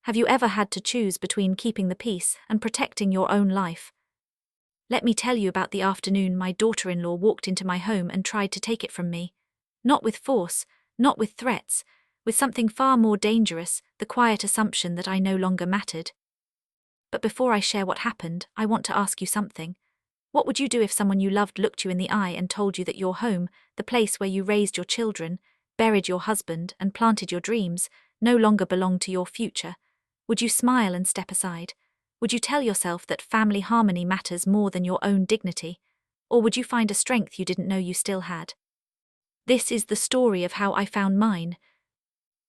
Have you ever had to choose between keeping the peace and protecting your own life? Let me tell you about the afternoon my daughter-in-law walked into my home and tried to take it from me. Not with force, not with threats, with something far more dangerous, the quiet assumption that I no longer mattered. But before I share what happened, I want to ask you something. What would you do if someone you loved looked you in the eye and told you that your home, the place where you raised your children, buried your husband, and planted your dreams, no longer belonged to your future? Would you smile and step aside? Would you tell yourself that family harmony matters more than your own dignity? Or would you find a strength you didn't know you still had? This is the story of how I found mine.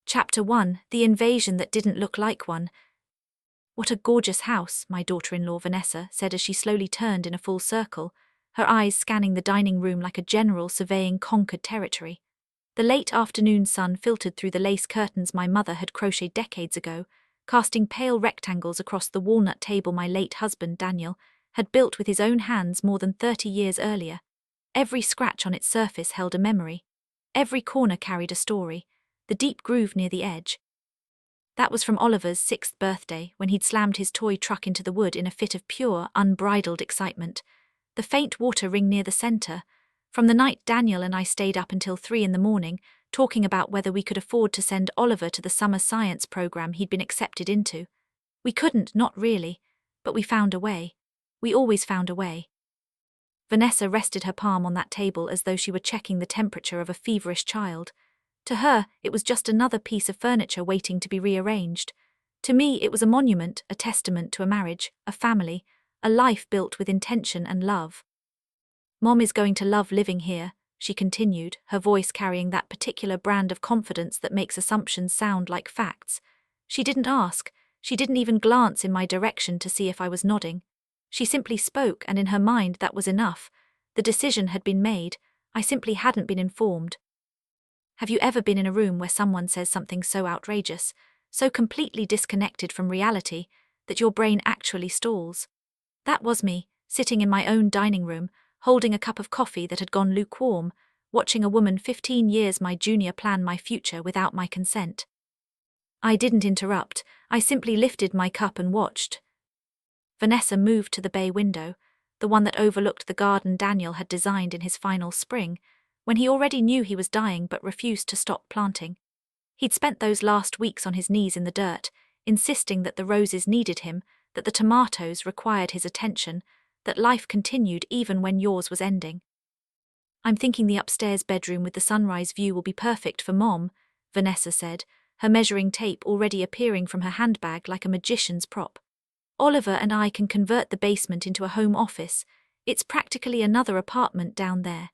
Chapter 1: The Invasion That Didn't Look Like One. What a gorgeous house, my daughter-in-law Vanessa said as she slowly turned in a full circle, her eyes scanning the dining room like a general surveying conquered territory. The late afternoon sun filtered through the lace curtains my mother had crocheted decades ago, casting pale rectangles across the walnut table my late husband, Daniel, had built with his own hands more than 30 years earlier. Every scratch on its surface held a memory. Every corner carried a story, the deep groove near the edge. That was from Oliver's 6th birthday, when he'd slammed his toy truck into the wood in a fit of pure, unbridled excitement. The faint water ring near the center. From the night Daniel and I stayed up until 3 in the morning, talking about whether we could afford to send Oliver to the summer science program he'd been accepted into. We couldn't, not really, but we found a way. We always found a way. Vanessa rested her palm on that table as though she were checking the temperature of a feverish child. To her, it was just another piece of furniture waiting to be rearranged. To me, it was a monument, a testament to a marriage, a family, a life built with intention and love. Mom is going to love living here, she continued, her voice carrying that particular brand of confidence that makes assumptions sound like facts. She didn't ask, she didn't even glance in my direction to see if I was nodding. She simply spoke, and in her mind that was enough. The decision had been made, I simply hadn't been informed. Have you ever been in a room where someone says something so outrageous, so completely disconnected from reality, that your brain actually stalls? That was me, sitting in my own dining room, holding a cup of coffee that had gone lukewarm, watching a woman 15 years my junior plan my future without my consent. I didn't interrupt, I simply lifted my cup and watched. Vanessa moved to the bay window, the one that overlooked the garden Daniel had designed in his final spring, when he already knew he was dying but refused to stop planting. He'd spent those last weeks on his knees in the dirt, insisting that the roses needed him, that the tomatoes required his attention, that life continued even when yours was ending. I'm thinking the upstairs bedroom with the sunrise view will be perfect for Mom, Vanessa said, her measuring tape already appearing from her handbag like a magician's prop. Oliver and I can convert the basement into a home office. It's practically another apartment down there.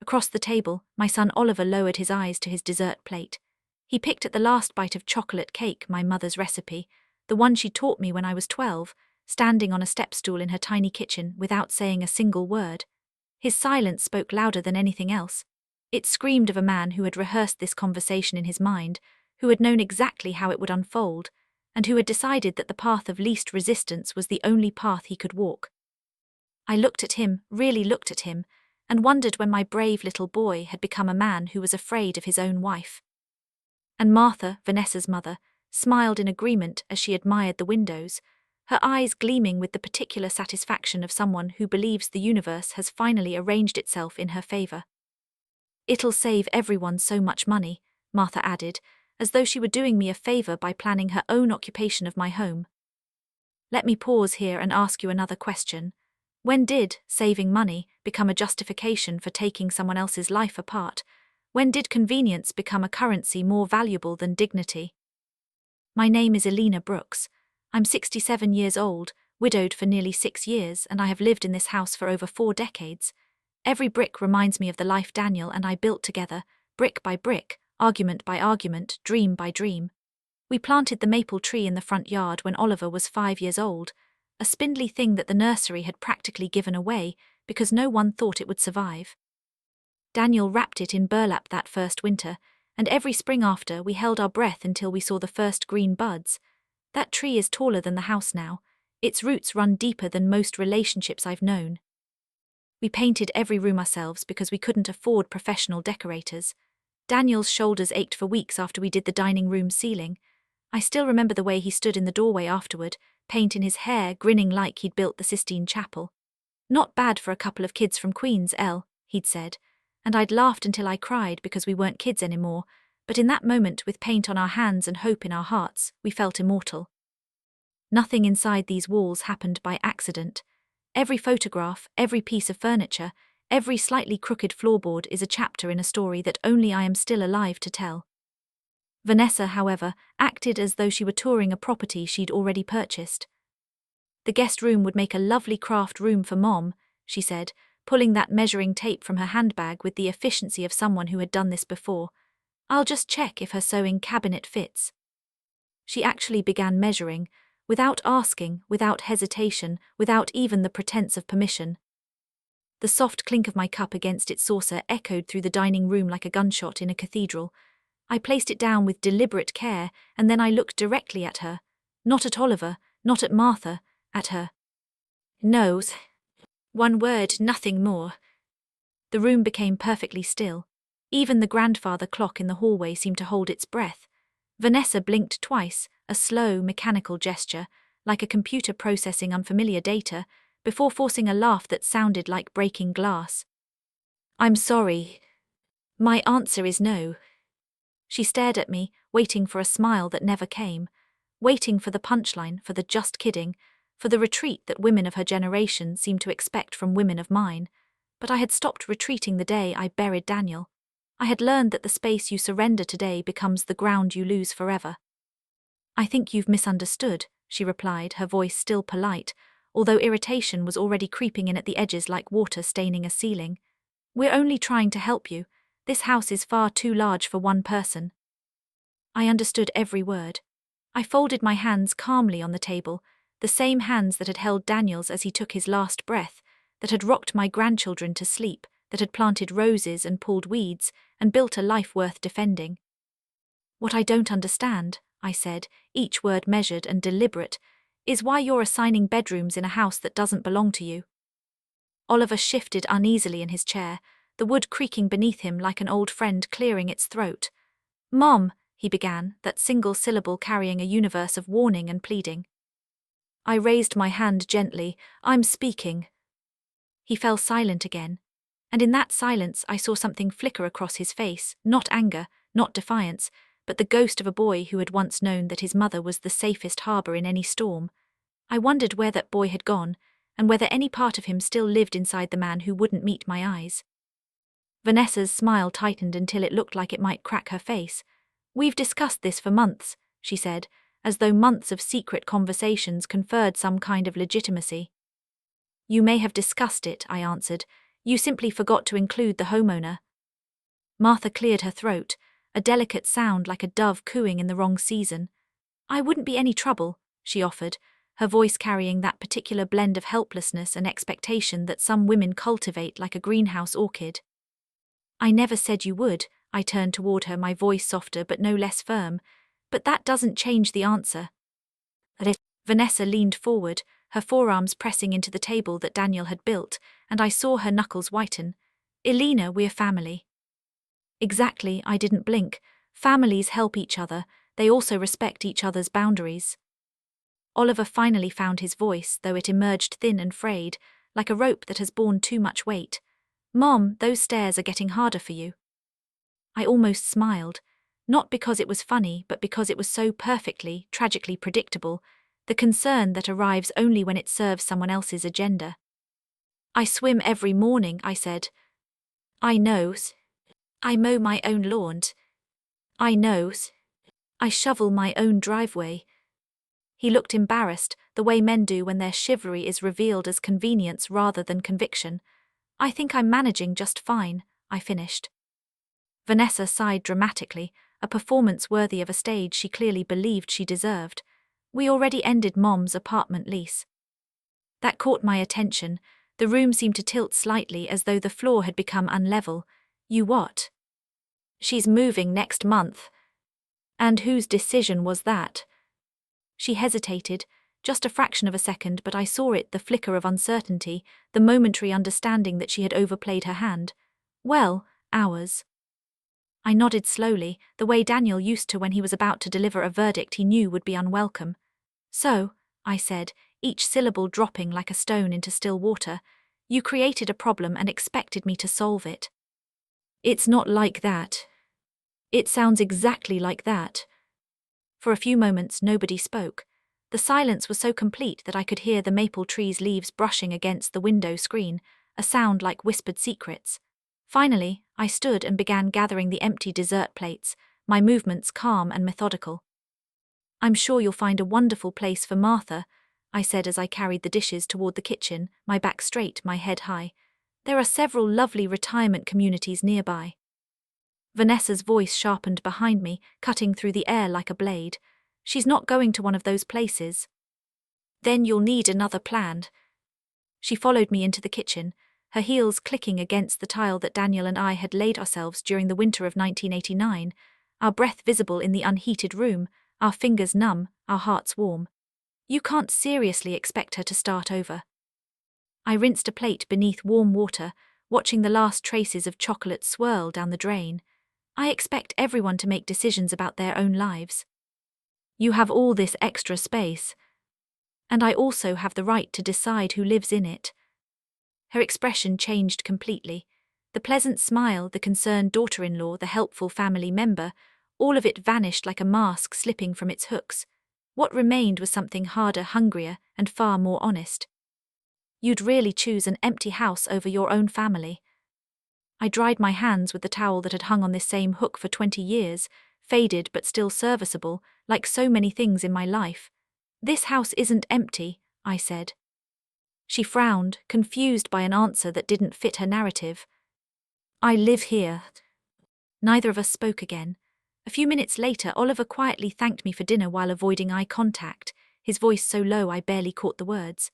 Across the table, my son Oliver lowered his eyes to his dessert plate. He picked at the last bite of chocolate cake, my mother's recipe, the one she taught me when I was 12, standing on a step stool in her tiny kitchen without saying a single word. His silence spoke louder than anything else. It screamed of a man who had rehearsed this conversation in his mind, who had known exactly how it would unfold, and who had decided that the path of least resistance was the only path he could walk. I looked at him, really looked at him, and wondered when my brave little boy had become a man who was afraid of his own wife. And Martha, Vanessa's mother, smiled in agreement as she admired the windows, her eyes gleaming with the particular satisfaction of someone who believes the universe has finally arranged itself in her favor. It'll save everyone so much money, Martha added, as though she were doing me a favor by planning her own occupation of my home. Let me pause here and ask you another question. When did saving money become a justification for taking someone else's life apart? When did convenience become a currency more valuable than dignity? My name is Elena Brooks. I'm 67 years old, widowed for nearly 6 years, and I have lived in this house for over 4 decades. Every brick reminds me of the life Daniel and I built together, brick by brick, argument by argument, dream by dream. We planted the maple tree in the front yard when Oliver was 5 years old, a spindly thing that the nursery had practically given away because no one thought it would survive. Daniel wrapped it in burlap that first winter, and every spring after we held our breath until we saw the first green buds. That tree is taller than the house now. Its roots run deeper than most relationships I've known. We painted every room ourselves because we couldn't afford professional decorators. Daniel's shoulders ached for weeks after we did the dining room ceiling. I still remember the way he stood in the doorway afterward, paint in his hair, grinning like he'd built the Sistine Chapel. "Not bad for a couple of kids from Queens, Elle," he'd said, and I'd laughed until I cried because we weren't kids anymore, but in that moment, with paint on our hands and hope in our hearts, we felt immortal. Nothing inside these walls happened by accident. Every photograph, every piece of furniture, every slightly crooked floorboard is a chapter in a story that only I am still alive to tell. Vanessa, however, acted as though she were touring a property she'd already purchased. "The guest room would make a lovely craft room for Mom," she said, pulling that measuring tape from her handbag with the efficiency of someone who had done this before. "I'll just check if her sewing cabinet fits." She actually began measuring, without asking, without hesitation, without even the pretense of permission. The soft clink of my cup against its saucer echoed through the dining room like a gunshot in a cathedral. I placed it down with deliberate care, and then I looked directly at her. Not at Oliver, not at Martha, at her. "Nose." One word, nothing more. The room became perfectly still. Even the grandfather clock in the hallway seemed to hold its breath. Vanessa blinked twice, a slow, mechanical gesture, like a computer processing unfamiliar data, before forcing a laugh that sounded like breaking glass. "I'm sorry. My answer is no." She stared at me, waiting for a smile that never came, waiting for the punchline, for the just kidding, for the retreat that women of her generation seemed to expect from women of mine. But I had stopped retreating the day I buried Daniel. I had learned that the space you surrender today becomes the ground you lose forever. "I think you've misunderstood," she replied, her voice still polite, although irritation was already creeping in at the edges like water staining a ceiling. "We're only trying to help you. This house is far too large for one person." I understood every word. I folded my hands calmly on the table, the same hands that had held Daniel's as he took his last breath, that had rocked my grandchildren to sleep, that had planted roses and pulled weeds, and built a life worth defending. "What I don't understand," I said, each word measured and deliberate, "is why you're assigning bedrooms in a house that doesn't belong to you." Oliver shifted uneasily in his chair, the wood creaking beneath him like an old friend clearing its throat. "Mom," he began, that single syllable carrying a universe of warning and pleading. I raised my hand gently. "I'm speaking." He fell silent again, and in that silence I saw something flicker across his face, not anger, not defiance, but the ghost of a boy who had once known that his mother was the safest harbor in any storm. I wondered where that boy had gone, and whether any part of him still lived inside the man who wouldn't meet my eyes. Vanessa's smile tightened until it looked like it might crack her face. "We've discussed this for months," she said, as though months of secret conversations conferred some kind of legitimacy. "You may have discussed it," I answered. "You simply forgot to include the homeowner." Martha cleared her throat, a delicate sound like a dove cooing in the wrong season. "I wouldn't be any trouble," she offered, her voice carrying that particular blend of helplessness and expectation that some women cultivate like a greenhouse orchid. "I never said you would," I turned toward her, my voice softer but no less firm. "But that doesn't change the answer." Vanessa leaned forward, her forearms pressing into the table that Daniel had built, and I saw her knuckles whiten. "Elena, we're family." "Exactly," I didn't blink. "Families help each other. They also respect each other's boundaries." Oliver finally found his voice, though it emerged thin and frayed, like a rope that has borne too much weight. "Mom, those stairs are getting harder for you." I almost smiled, not because it was funny, but because it was so perfectly, tragically predictable, the concern that arrives only when it serves someone else's agenda. "I swim every morning," I said. "I knows. I mow my own lawn. I knows. I shovel my own driveway." He looked embarrassed, the way men do when their chivalry is revealed as convenience rather than conviction. "I think I'm managing just fine," I finished. Vanessa sighed dramatically, a performance worthy of a stage she clearly believed she deserved. "We already ended Mom's apartment lease." That caught my attention. The room seemed to tilt slightly as though the floor had become unlevel. "You what?" "She's moving next month." "And whose decision was that?" She hesitated, just a fraction of a second, but I saw it, the flicker of uncertainty, the momentary understanding that she had overplayed her hand. "Well, ours." I nodded slowly, the way Daniel used to when he was about to deliver a verdict he knew would be unwelcome. So, I said, each syllable dropping like a stone into still water, you created a problem and expected me to solve it. It's not like that. It sounds exactly like that. For a few moments nobody spoke. The silence was so complete that I could hear the maple tree's leaves brushing against the window screen, a sound like whispered secrets. Finally, I stood and began gathering the empty dessert plates, my movements calm and methodical. I'm sure you'll find a wonderful place for Martha, I said as I carried the dishes toward the kitchen, my back straight, my head high. There are several lovely retirement communities nearby. Vanessa's voice sharpened behind me, cutting through the air like a blade. She's not going to one of those places. Then you'll need another plan. She followed me into the kitchen, her heels clicking against the tile that Daniel and I had laid ourselves during the winter of 1989, our breath visible in the unheated room, our fingers numb, our hearts warm. You can't seriously expect her to start over. I rinsed a plate beneath warm water, watching the last traces of chocolate swirl down the drain. I expect everyone to make decisions about their own lives. You have all this extra space. And I also have the right to decide who lives in it. Her expression changed completely. The pleasant smile, the concerned daughter-in-law, the helpful family member, all of it vanished like a mask slipping from its hooks. What remained was something harder, hungrier, and far more honest. You'd really choose an empty house over your own family. I dried my hands with the towel that had hung on this same hook for 20 years, faded but still serviceable, like so many things in my life. This house isn't empty, I said. She frowned, confused by an answer that didn't fit her narrative. I live here. Neither of us spoke again. A few minutes later, Oliver quietly thanked me for dinner while avoiding eye contact, his voice so low I barely caught the words.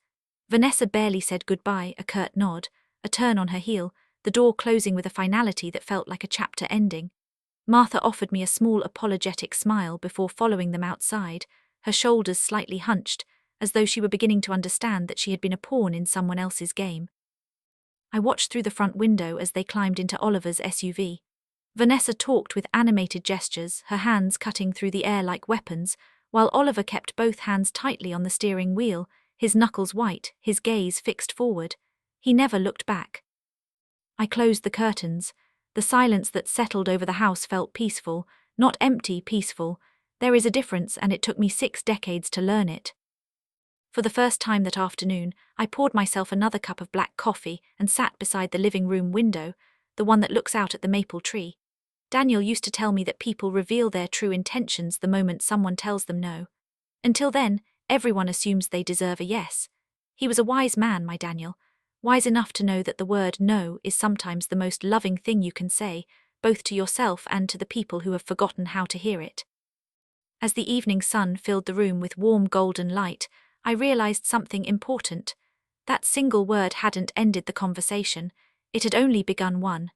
Vanessa barely said goodbye, a curt nod, a turn on her heel, the door closing with a finality that felt like a chapter ending. Martha offered me a small apologetic smile before following them outside, her shoulders slightly hunched, as though she were beginning to understand that she had been a pawn in someone else's game. I watched through the front window as they climbed into Oliver's SUV. Vanessa talked with animated gestures, her hands cutting through the air like weapons, while Oliver kept both hands tightly on the steering wheel, his knuckles white, his gaze fixed forward. He never looked back. I closed the curtains. The silence that settled over the house felt peaceful, not empty, peaceful. There is a difference, and it took me 6 decades to learn it. For the first time that afternoon, I poured myself another cup of black coffee and sat beside the living room window, the one that looks out at the maple tree. Daniel used to tell me that people reveal their true intentions the moment someone tells them no. Until then, everyone assumes they deserve a yes. He was a wise man, my Daniel, wise enough to know that the word no is sometimes the most loving thing you can say, both to yourself and to the people who have forgotten how to hear it. As the evening sun filled the room with warm golden light, I realized something important. That single word hadn't ended the conversation, it had only begun one.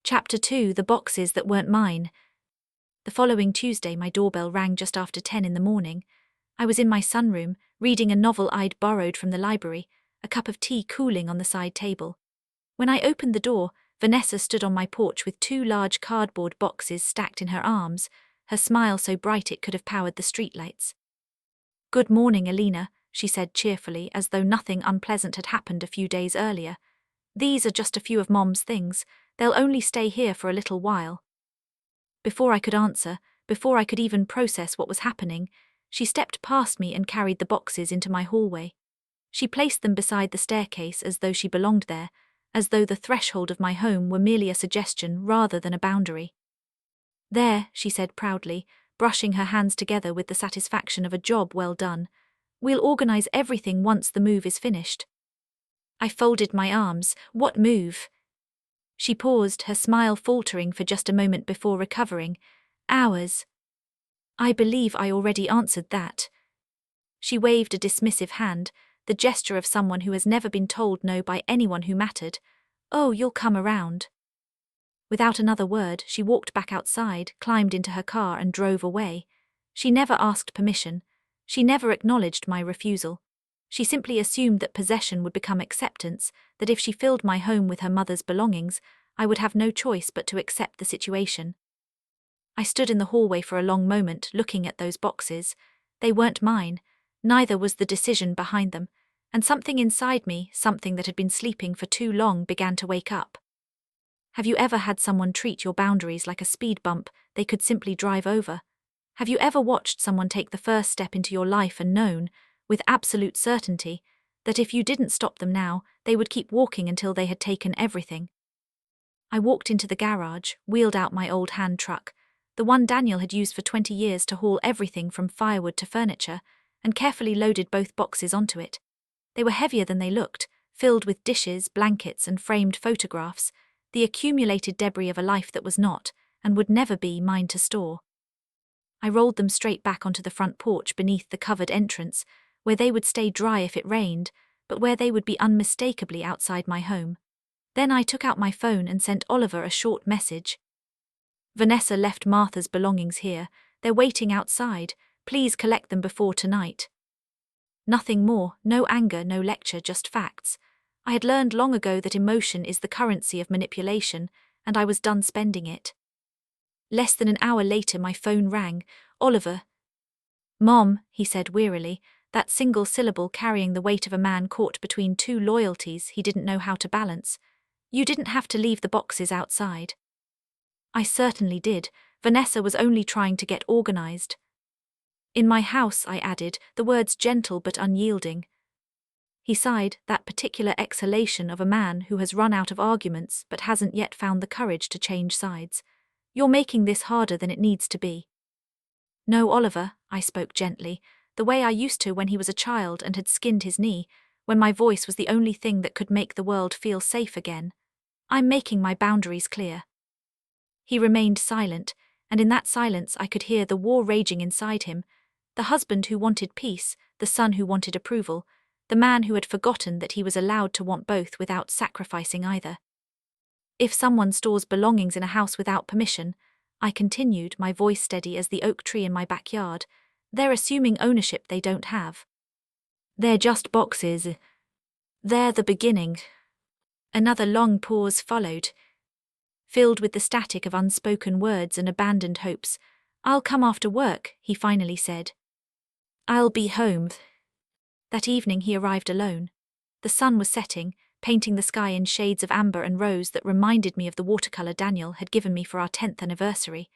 Chapter 2: The Boxes That Weren't Mine. The following Tuesday my doorbell rang just after 10 in the morning. I was in my sunroom, reading a novel I'd borrowed from the library, a cup of tea cooling on the side table. When I opened the door, Vanessa stood on my porch with 2 large cardboard boxes stacked in her arms, her smile so bright it could have powered the streetlights. "Good morning, Alina," she said cheerfully, as though nothing unpleasant had happened a few days earlier. "These are just a few of Mom's things. They'll only stay here for a little while." Before I could answer, before I could even process what was happening, she stepped past me and carried the boxes into my hallway. She placed them beside the staircase as though she belonged there, as though the threshold of my home were merely a suggestion rather than a boundary. "There," she said proudly, brushing her hands together with the satisfaction of a job well done. "We'll organize everything once the move is finished." I folded my arms. What move? She paused, her smile faltering for just a moment before recovering. "Ours." "I believe I already answered that." She waved a dismissive hand, the gesture of someone who has never been told no by anyone who mattered. "Oh, you'll come around." Without another word, she walked back outside, climbed into her car and drove away. She never asked permission. She never acknowledged my refusal. She simply assumed that possession would become acceptance, that if she filled my home with her mother's belongings, I would have no choice but to accept the situation. I stood in the hallway for a long moment looking at those boxes. They weren't mine, neither was the decision behind them, and something inside me, something that had been sleeping for too long, began to wake up. Have you ever had someone treat your boundaries like a speed bump they could simply drive over? Have you ever watched someone take the first step into your life and known, with absolute certainty, that if you didn't stop them now, they would keep walking until they had taken everything? I walked into the garage, wheeled out my old hand truck, the one Daniel had used for 20 years to haul everything from firewood to furniture, and carefully loaded both boxes onto it. They were heavier than they looked, filled with dishes, blankets, and framed photographs, the accumulated debris of a life that was not, and would never be, mine to store. I rolled them straight back onto the front porch beneath the covered entrance, where they would stay dry if it rained, but where they would be unmistakably outside my home. Then I took out my phone and sent Oliver a short message. Vanessa left Martha's belongings here. They're waiting outside. Please collect them before tonight. Nothing more, no anger, no lecture, just facts. I had learned long ago that emotion is the currency of manipulation, and I was done spending it. Less than an hour later my phone rang. Oliver. "Mom," he said wearily, that single syllable carrying the weight of a man caught between two loyalties he didn't know how to balance. "You didn't have to leave the boxes outside." I certainly did. Vanessa was only trying to get organized. "In my house," I added, the words gentle but unyielding. He sighed, that particular exhalation of a man who has run out of arguments but hasn't yet found the courage to change sides. "You're making this harder than it needs to be." "No, Oliver," I spoke gently, the way I used to when he was a child and had skinned his knee, when my voice was the only thing that could make the world feel safe again. "I'm making my boundaries clear." He remained silent, and in that silence I could hear the war raging inside him, the husband who wanted peace, the son who wanted approval, the man who had forgotten that he was allowed to want both without sacrificing either. "If someone stores belongings in a house without permission," I continued, my voice steady as the oak tree in my backyard, "they're assuming ownership they don't have. They're just boxes. They're the beginning." Another long pause followed, filled with the static of unspoken words and abandoned hopes. "I'll come after work," he finally said. "I'll be home." That evening he arrived alone. The sun was setting, painting the sky in shades of amber and rose that reminded me of the watercolor Daniel had given me for our 10th anniversary.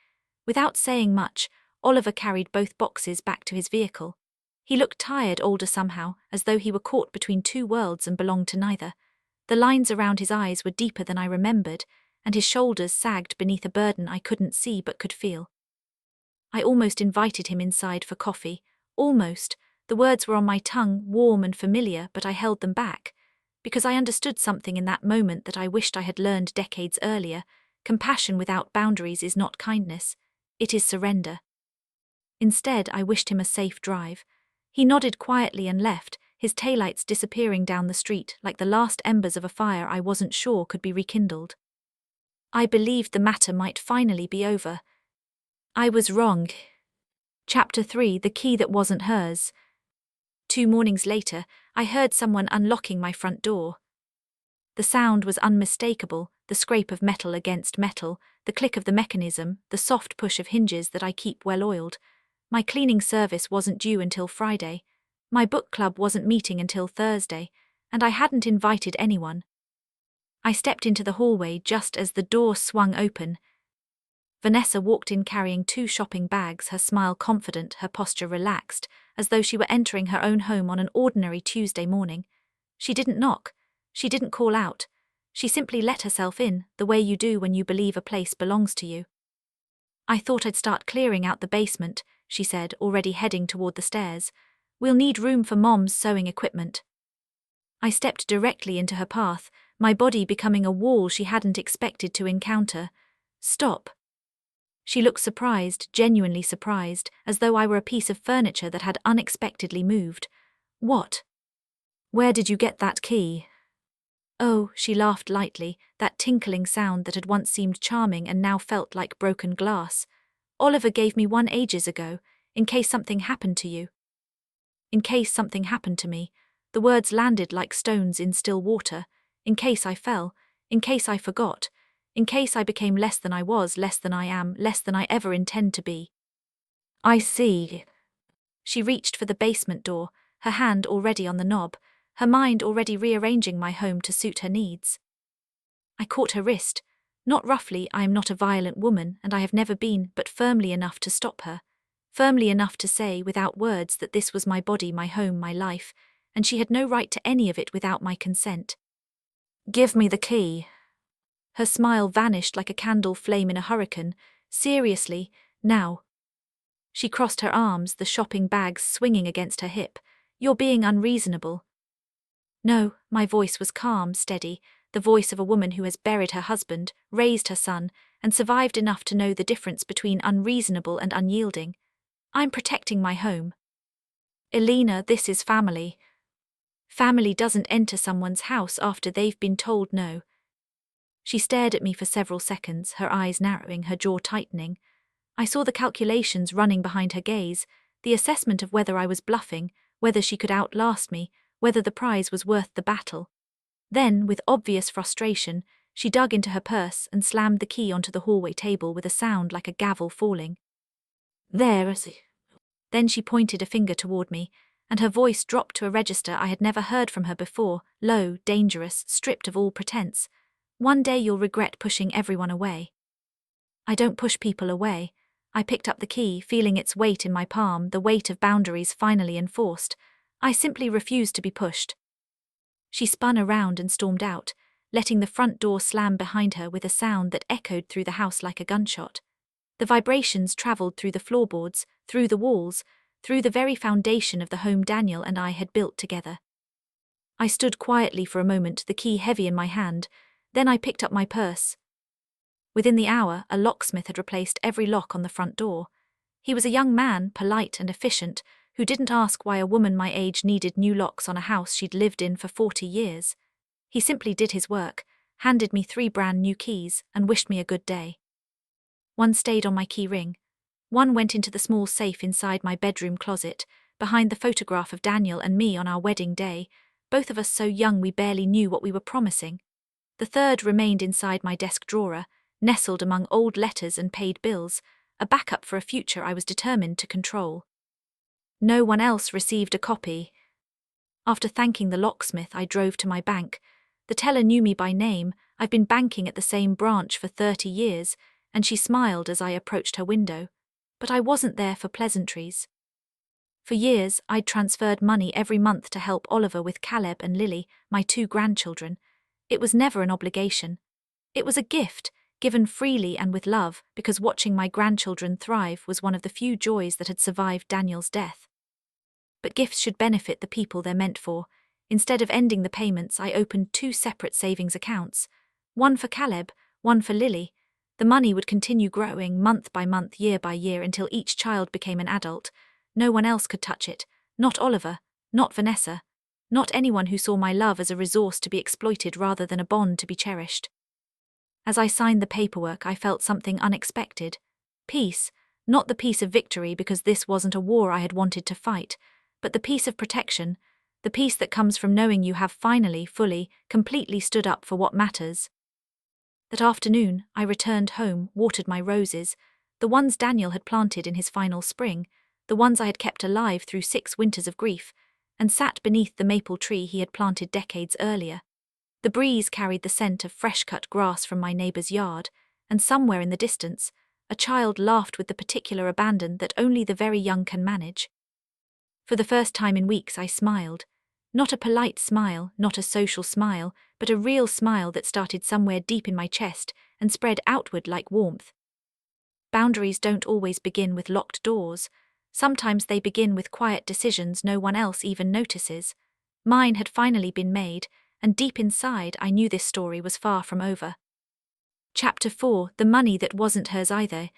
Without saying much, Oliver carried both boxes back to his vehicle. He looked tired, older somehow, as though he were caught between two worlds and belonged to neither. The lines around his eyes were deeper than I remembered, and his shoulders sagged beneath a burden I couldn't see but could feel. I almost invited him inside for coffee. Almost. The words were on my tongue, warm and familiar, but I held them back, because I understood something in that moment that I wished I had learned decades earlier. Compassion without boundaries is not kindness. It is surrender. Instead, I wished him a safe drive. He nodded quietly and left, his taillights disappearing down the street like the last embers of a fire I wasn't sure could be rekindled. I believed the matter might finally be over. I was wrong. Chapter 3: The Key That Wasn't Hers. 2 mornings later, I heard someone unlocking my front door. The sound was unmistakable, the scrape of metal against metal, the click of the mechanism, the soft push of hinges that I keep well oiled. My cleaning service wasn't due until Friday. My book club wasn't meeting until Thursday, and I hadn't invited anyone. I stepped into the hallway just as the door swung open. Vanessa walked in carrying 2 shopping bags, her smile confident, her posture relaxed, as though she were entering her own home on an ordinary Tuesday morning. She didn't knock. She didn't call out. She simply let herself in, the way you do when you believe a place belongs to you. "I thought I'd start clearing out the basement," she said, already heading toward the stairs. "We'll need room for Mom's sewing equipment." I stepped directly into her path, my body becoming a wall she hadn't expected to encounter. "Stop." She looked surprised, genuinely surprised, as though I were a piece of furniture that had unexpectedly moved. "What? Where did you get that key?" "Oh," she laughed lightly, that tinkling sound that had once seemed charming and now felt like broken glass. "Oliver gave me one ages ago, in case something happened to you." In case something happened to me. The words landed like stones in still water. In case I fell, in case I forgot, In case I became less than I was, less than I am, less than I ever intend to be. I see. She reached for the basement door, her hand already on the knob, her mind already rearranging my home to suit her needs. I caught her wrist, not roughly, I am not a violent woman and I have never been, but firmly enough to stop her, firmly enough to say without words that this was my body, my home, my life, and she had no right to any of it without my consent. Give me the key. Her smile vanished like a candle flame in a hurricane. Seriously, now. She crossed her arms, the shopping bags swinging against her hip. You're being unreasonable. No, my voice was calm, steady, the voice of a woman who has buried her husband, raised her son, and survived enough to know the difference between unreasonable and unyielding. I'm protecting my home. Elena, this is family. Family doesn't enter someone's house after they've been told no. She stared at me for several seconds, her eyes narrowing, her jaw tightening. I saw the calculations running behind her gaze, the assessment of whether I was bluffing, whether she could outlast me, whether the prize was worth the battle. Then, with obvious frustration, she dug into her purse and slammed the key onto the hallway table with a sound like a gavel falling. There. Then she pointed a finger toward me, and her voice dropped to a register I had never heard from her before, low, dangerous, stripped of all pretense. One day you'll regret pushing everyone away. I don't push people away. I picked up the key, feeling its weight in my palm, the weight of boundaries finally enforced. I simply refused to be pushed. She spun around and stormed out, letting the front door slam behind her with a sound that echoed through the house like a gunshot. The vibrations traveled through the floorboards, through the walls, through the very foundation of the home Daniel and I had built together. I stood quietly for a moment, the key heavy in my hand, then I picked up my purse. Within the hour, a locksmith had replaced every lock on the front door. He was a young man, polite and efficient, who didn't ask why a woman my age needed new locks on a house she'd lived in for 40 years. He simply did his work, handed me 3 brand new keys, and wished me a good day. One stayed on my key ring. One went into the small safe inside my bedroom closet, behind the photograph of Daniel and me on our wedding day, both of us so young we barely knew what we were promising. The third remained inside my desk drawer, nestled among old letters and paid bills, a backup for a future I was determined to control. No one else received a copy. After thanking the locksmith, I drove to my bank. The teller knew me by name. I've been banking at the same branch for 30 years, and she smiled as I approached her window. But I wasn't there for pleasantries. For years, I'd transferred money every month to help Oliver with Caleb and Lily, my 2 grandchildren. It was never an obligation. It was a gift, given freely and with love, because watching my grandchildren thrive was one of the few joys that had survived Daniel's death. But gifts should benefit the people they're meant for. Instead of ending the payments, I opened 2 separate savings accounts, one for Caleb, one for Lily. The money would continue growing month by month, year by year, until each child became an adult. No one else could touch it, not Oliver, not Vanessa, not anyone who saw my love as a resource to be exploited rather than a bond to be cherished. As I signed the paperwork, I felt something unexpected. Peace, not the peace of victory, because this wasn't a war I had wanted to fight, but the peace of protection, the peace that comes from knowing you have finally, fully, completely stood up for what matters. That afternoon, I returned home, watered my roses, the ones Daniel had planted in his final spring, the ones I had kept alive through 6 winters of grief, and sat beneath the maple tree he had planted decades earlier. The breeze carried the scent of fresh-cut grass from my neighbor's yard, and somewhere in the distance, a child laughed with the particular abandon that only the very young can manage. For the first time in weeks, I smiled. Not a polite smile, not a social smile, but a real smile that started somewhere deep in my chest and spread outward like warmth. Boundaries don't always begin with locked doors. Sometimes they begin with quiet decisions no one else even notices. Mine had finally been made, and deep inside I knew this story was far from over. Chapter 4: The money that wasn't hers either.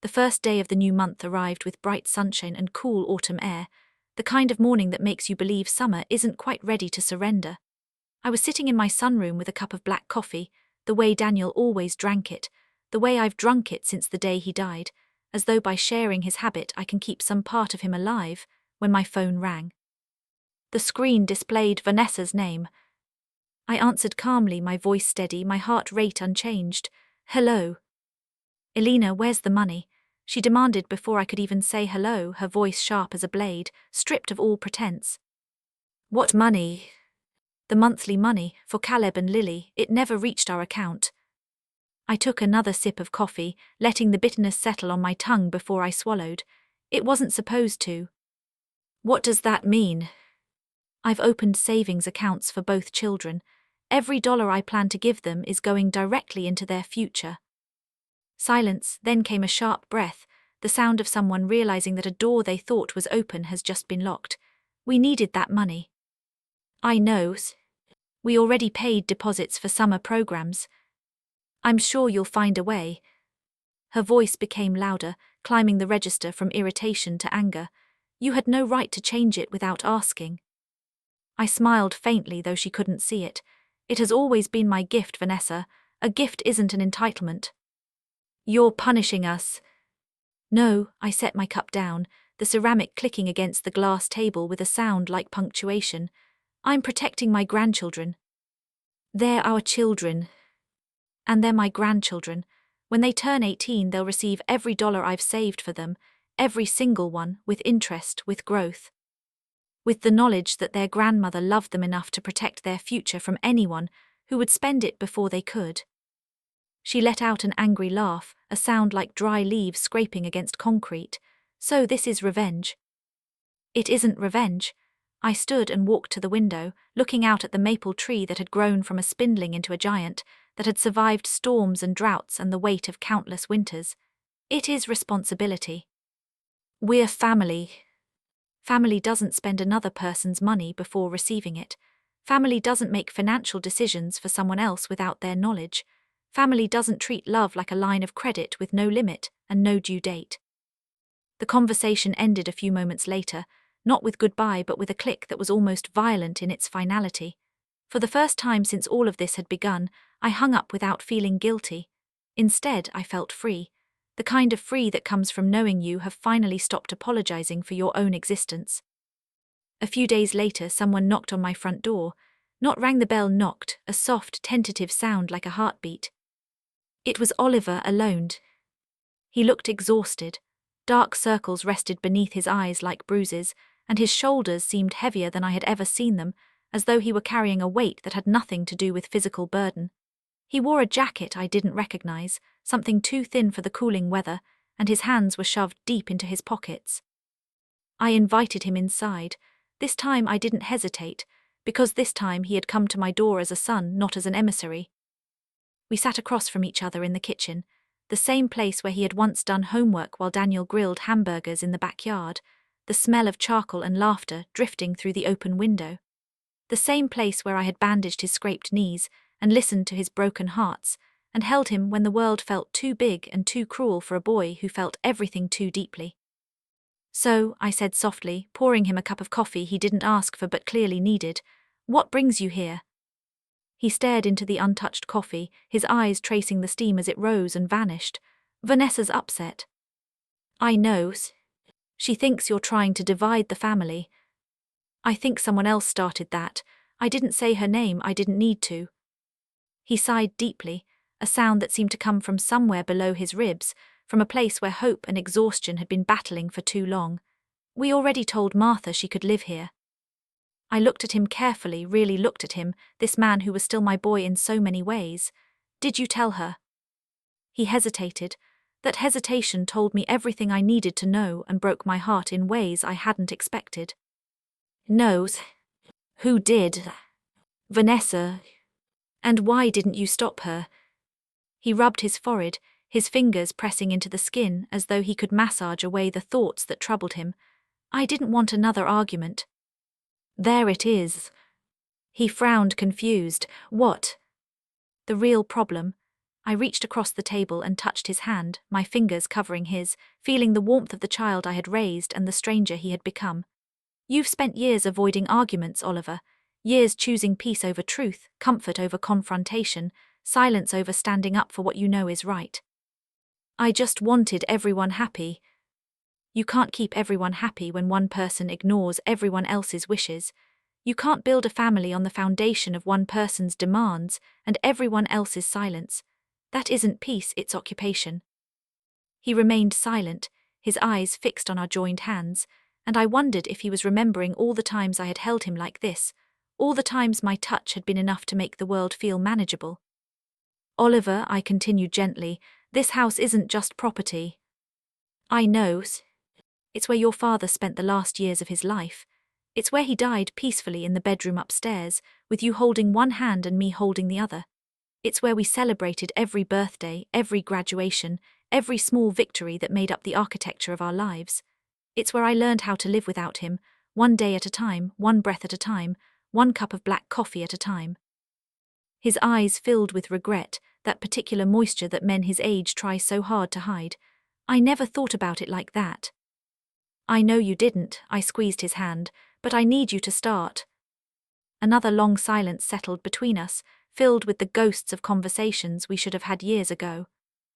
The first day of the new month arrived with bright sunshine and cool autumn air, the kind of morning that makes you believe summer isn't quite ready to surrender. I was sitting in my sunroom with a cup of black coffee, the way Daniel always drank it, the way I've drunk it since the day he died, as though by sharing his habit I can keep some part of him alive, when my phone rang. The screen displayed Vanessa's name. I answered calmly, my voice steady, my heart rate unchanged. Hello. Elena, where's the money? She demanded before I could even say hello, her voice sharp as a blade, stripped of all pretense. What money? The monthly money, for Caleb and Lily. It never reached our account. I took another sip of coffee, letting the bitterness settle on my tongue before I swallowed. It wasn't supposed to. What does that mean? I've opened savings accounts for both children. Every dollar I plan to give them is going directly into their future. Silence, then came a sharp breath, the sound of someone realizing that a door they thought was open has just been locked. We needed that money. I know. We already paid deposits for summer programs. I'm sure you'll find a way. Her voice became louder, climbing the register from irritation to anger. You had no right to change it without asking. I smiled faintly, though she couldn't see it. It has always been my gift, Vanessa. A gift isn't an entitlement. You're punishing us. No, I set my cup down, the ceramic clicking against the glass table with a sound like punctuation. I'm protecting my grandchildren. They're our children. And they're my grandchildren. When they turn 18, they'll receive every dollar I've saved for them, every single one, with interest, with growth. With the knowledge that their grandmother loved them enough to protect their future from anyone who would spend it before they could. She let out an angry laugh, a sound like dry leaves scraping against concrete. So this is revenge. It isn't revenge. I stood and walked to the window, looking out at the maple tree that had grown from a spindling into a giant, that had survived storms and droughts and the weight of countless winters. It is responsibility. We're family. Family doesn't spend another person's money before receiving it. Family doesn't make financial decisions for someone else without their knowledge. Family doesn't treat love like a line of credit with no limit and no due date. The conversation ended a few moments later, not with goodbye but with a click that was almost violent in its finality. For the first time since all of this had begun, I hung up without feeling guilty. Instead, I felt free. The kind of free that comes from knowing you have finally stopped apologizing for your own existence. A few days later, someone knocked on my front door. Not rang the bell, knocked, a soft, tentative sound like a heartbeat. It was Oliver, alone. He looked exhausted. Dark circles rested beneath his eyes like bruises, and his shoulders seemed heavier than I had ever seen them, as though he were carrying a weight that had nothing to do with physical burden. He wore a jacket I didn't recognize, something too thin for the cooling weather, and his hands were shoved deep into his pockets. I invited him inside. This time I didn't hesitate, because this time he had come to my door as a son, not as an emissary. We sat across from each other in the kitchen, the same place where he had once done homework while Daniel grilled hamburgers in the backyard, the smell of charcoal and laughter drifting through the open window. The same place where I had bandaged his scraped knees and listened to his broken hearts, and held him when the world felt too big and too cruel for a boy who felt everything too deeply. So, I said softly, pouring him a cup of coffee he didn't ask for but clearly needed, "What brings you here?" He stared into the untouched coffee, his eyes tracing the steam as it rose and vanished. "Vanessa's upset." "I know. She thinks you're trying to divide the family." "I think someone else started that. I didn't say her name, I didn't need to." He sighed deeply, a sound that seemed to come from somewhere below his ribs, from a place where hope and exhaustion had been battling for too long. "We already told Martha she could live here." I looked at him carefully, really looked at him, this man who was still my boy in so many ways. "Did you tell her?" He hesitated. That hesitation told me everything I needed to know and broke my heart in ways I hadn't expected. "No." "Who did?" "Vanessa." "And why didn't you stop her?" He rubbed his forehead, his fingers pressing into the skin as though he could massage away the thoughts that troubled him. "I didn't want another argument." "There it is." He frowned, confused. "What?" "The real problem." I reached across the table and touched his hand, my fingers covering his, feeling the warmth of the child I had raised and the stranger he had become. "You've spent years avoiding arguments, Oliver. Years choosing peace over truth, comfort over confrontation, silence over standing up for what you know is right." "I just wanted everyone happy." "You can't keep everyone happy when one person ignores everyone else's wishes. You can't build a family on the foundation of one person's demands and everyone else's silence. That isn't peace, it's occupation. He remained silent, his eyes fixed on our joined hands, and I wondered if he was remembering all the times I had held him like this, all the times my touch had been enough to make the world feel manageable. Oliver, I continued gently, this house isn't just property. I know. It's where your father spent the last years of his life. It's where he died peacefully in the bedroom upstairs, with you holding one hand and me holding the other. It's where we celebrated every birthday, every graduation, every small victory that made up the architecture of our lives. It's where I learned how to live without him, one day at a time, one breath at a time, one cup of black coffee at a time. His eyes filled with regret, that particular moisture that men his age try so hard to hide. I never thought about it like that. I know you didn't, I squeezed his hand, but I need you to start. Another long silence settled between us, filled with the ghosts of conversations we should have had years ago.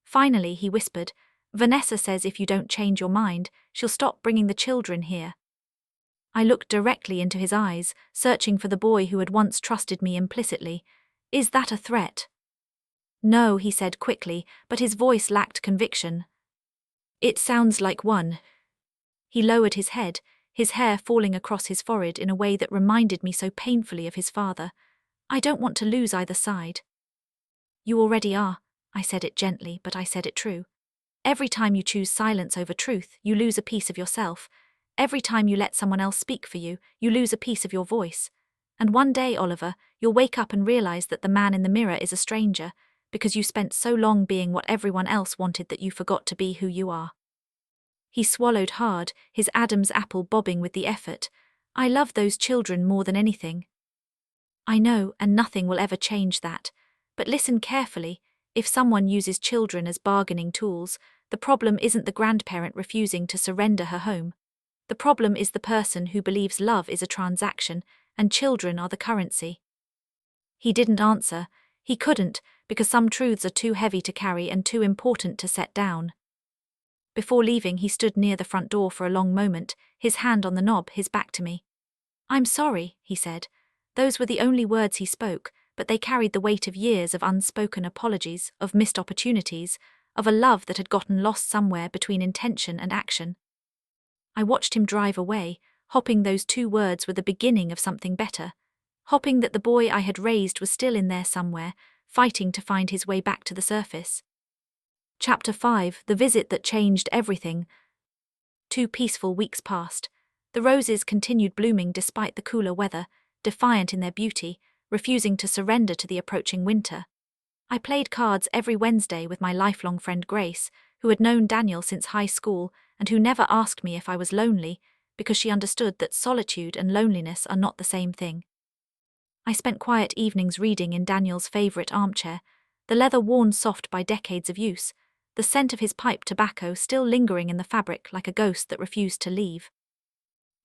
Finally, he whispered, Vanessa says if you don't change your mind, she'll stop bringing the children here. I looked directly into his eyes, searching for the boy who had once trusted me implicitly. Is that a threat? No, he said quickly, but his voice lacked conviction. It sounds like one. He lowered his head, his hair falling across his forehead in a way that reminded me so painfully of his father. I don't want to lose either side. You already are. I said it gently, but I said it true. Every time you choose silence over truth, you lose a piece of yourself. Every time you let someone else speak for you, you lose a piece of your voice. And one day, Oliver, you'll wake up and realize that the man in the mirror is a stranger, because you spent so long being what everyone else wanted that you forgot to be who you are. He swallowed hard, his Adam's apple bobbing with the effort. I love those children more than anything. I know, and nothing will ever change that. But listen carefully. If someone uses children as bargaining tools, the problem isn't the grandparent refusing to surrender her home. The problem is the person who believes love is a transaction, and children are the currency. He didn't answer. He couldn't, because some truths are too heavy to carry and too important to set down. Before leaving, he stood near the front door for a long moment, his hand on the knob, his back to me. I'm sorry, he said. Those were the only words he spoke, but they carried the weight of years of unspoken apologies, of missed opportunities, of a love that had gotten lost somewhere between intention and action. I watched him drive away, hoping those two words were the beginning of something better, hoping that the boy I had raised was still in there somewhere, fighting to find his way back to the surface. Chapter 5, The Visit That Changed Everything. 2 peaceful weeks passed. The roses continued blooming despite the cooler weather, defiant in their beauty, refusing to surrender to the approaching winter. I played cards every Wednesday with my lifelong friend Grace, who had known Daniel since high school and who never asked me if I was lonely, because she understood that solitude and loneliness are not the same thing. I spent quiet evenings reading in Daniel's favorite armchair, the leather worn soft by decades of use, the scent of his pipe tobacco still lingering in the fabric like a ghost that refused to leave.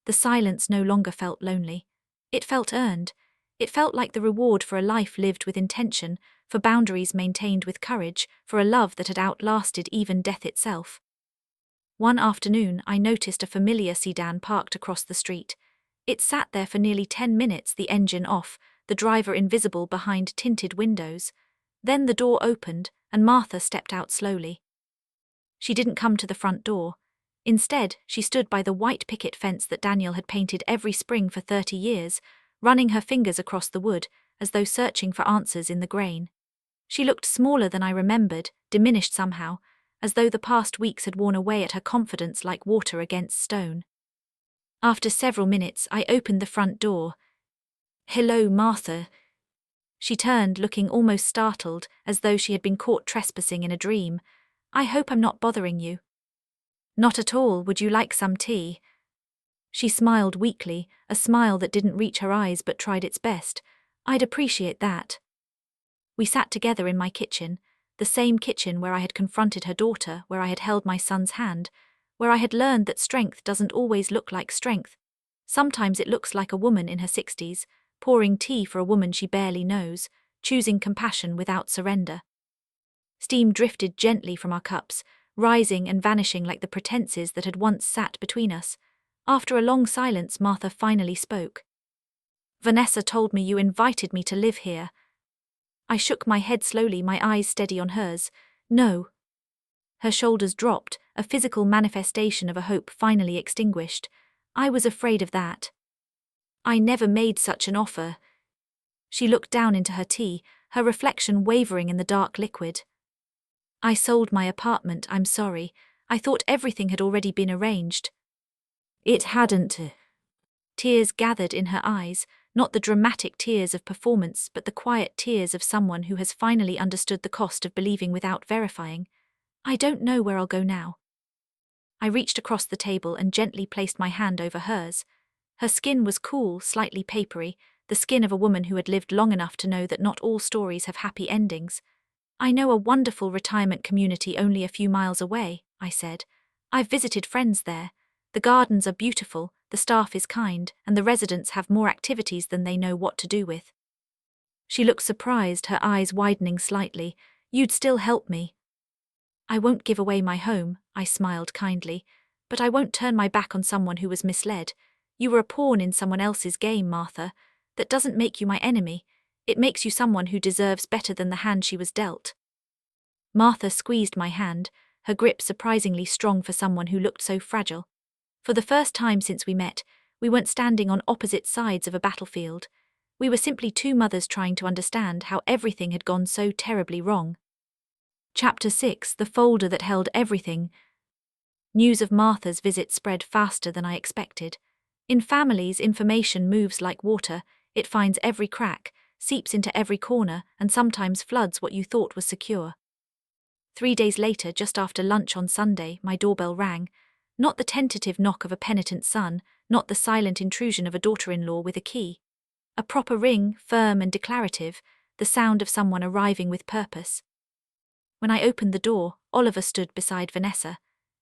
The silence no longer felt lonely. It felt earned. It felt like the reward for a life lived with intention, for boundaries maintained with courage, for a love that had outlasted even death itself. One afternoon, I noticed a familiar sedan parked across the street. It sat there for nearly 10 minutes, the engine off, the driver invisible behind tinted windows. Then the door opened, and Martha stepped out slowly. She didn't come to the front door. Instead, she stood by the white picket fence that Daniel had painted every spring for 30 years, running her fingers across the wood, as though searching for answers in the grain. She looked smaller than I remembered, diminished somehow, as though the past weeks had worn away at her confidence like water against stone. After several minutes, I opened the front door. "Hello, Martha." She turned, looking almost startled, as though she had been caught trespassing in a dream. "I hope I'm not bothering you." "Not at all. Would you like some tea?" She smiled weakly, a smile that didn't reach her eyes but tried its best. "I'd appreciate that." We sat together in my kitchen, the same kitchen where I had confronted her daughter, where I had held my son's hand, where I had learned that strength doesn't always look like strength. Sometimes it looks like a woman in her 60s, pouring tea for a woman she barely knows, choosing compassion without surrender. Steam drifted gently from our cups, rising and vanishing like the pretenses that had once sat between us. After a long silence, Martha finally spoke. Vanessa told me you invited me to live here. I shook my head slowly, my eyes steady on hers. No. Her shoulders dropped, a physical manifestation of a hope finally extinguished. I was afraid of that. I never made such an offer. She looked down into her tea, her reflection wavering in the dark liquid. I sold my apartment, I'm sorry. I thought everything had already been arranged. It hadn't. Tears gathered in her eyes, not the dramatic tears of performance but the quiet tears of someone who has finally understood the cost of believing without verifying. I don't know where I'll go now. I reached across the table and gently placed my hand over hers. Her skin was cool, slightly papery, the skin of a woman who had lived long enough to know that not all stories have happy endings. I know a wonderful retirement community only a few miles away, I said. I've visited friends there. The gardens are beautiful, the staff is kind, and the residents have more activities than they know what to do with. She looked surprised, her eyes widening slightly. You'd still help me. I won't give away my home, I smiled kindly, but I won't turn my back on someone who was misled. You were a pawn in someone else's game, Martha. That doesn't make you my enemy. It makes you someone who deserves better than the hand she was dealt. Martha squeezed my hand, her grip surprisingly strong for someone who looked so fragile. For the first time since we met, we weren't standing on opposite sides of a battlefield. We were simply two mothers trying to understand how everything had gone so terribly wrong. Chapter 6: The folder that held everything. News of Martha's visit spread faster than I expected. In families, information moves like water. It finds every crack, seeps into every corner, and sometimes floods what you thought was secure. 3 days later, just after lunch on Sunday, my doorbell rang. Not the tentative knock of a penitent son, not the silent intrusion of a daughter-in-law with a key. A proper ring, firm and declarative, the sound of someone arriving with purpose. When I opened the door, Oliver stood beside Vanessa.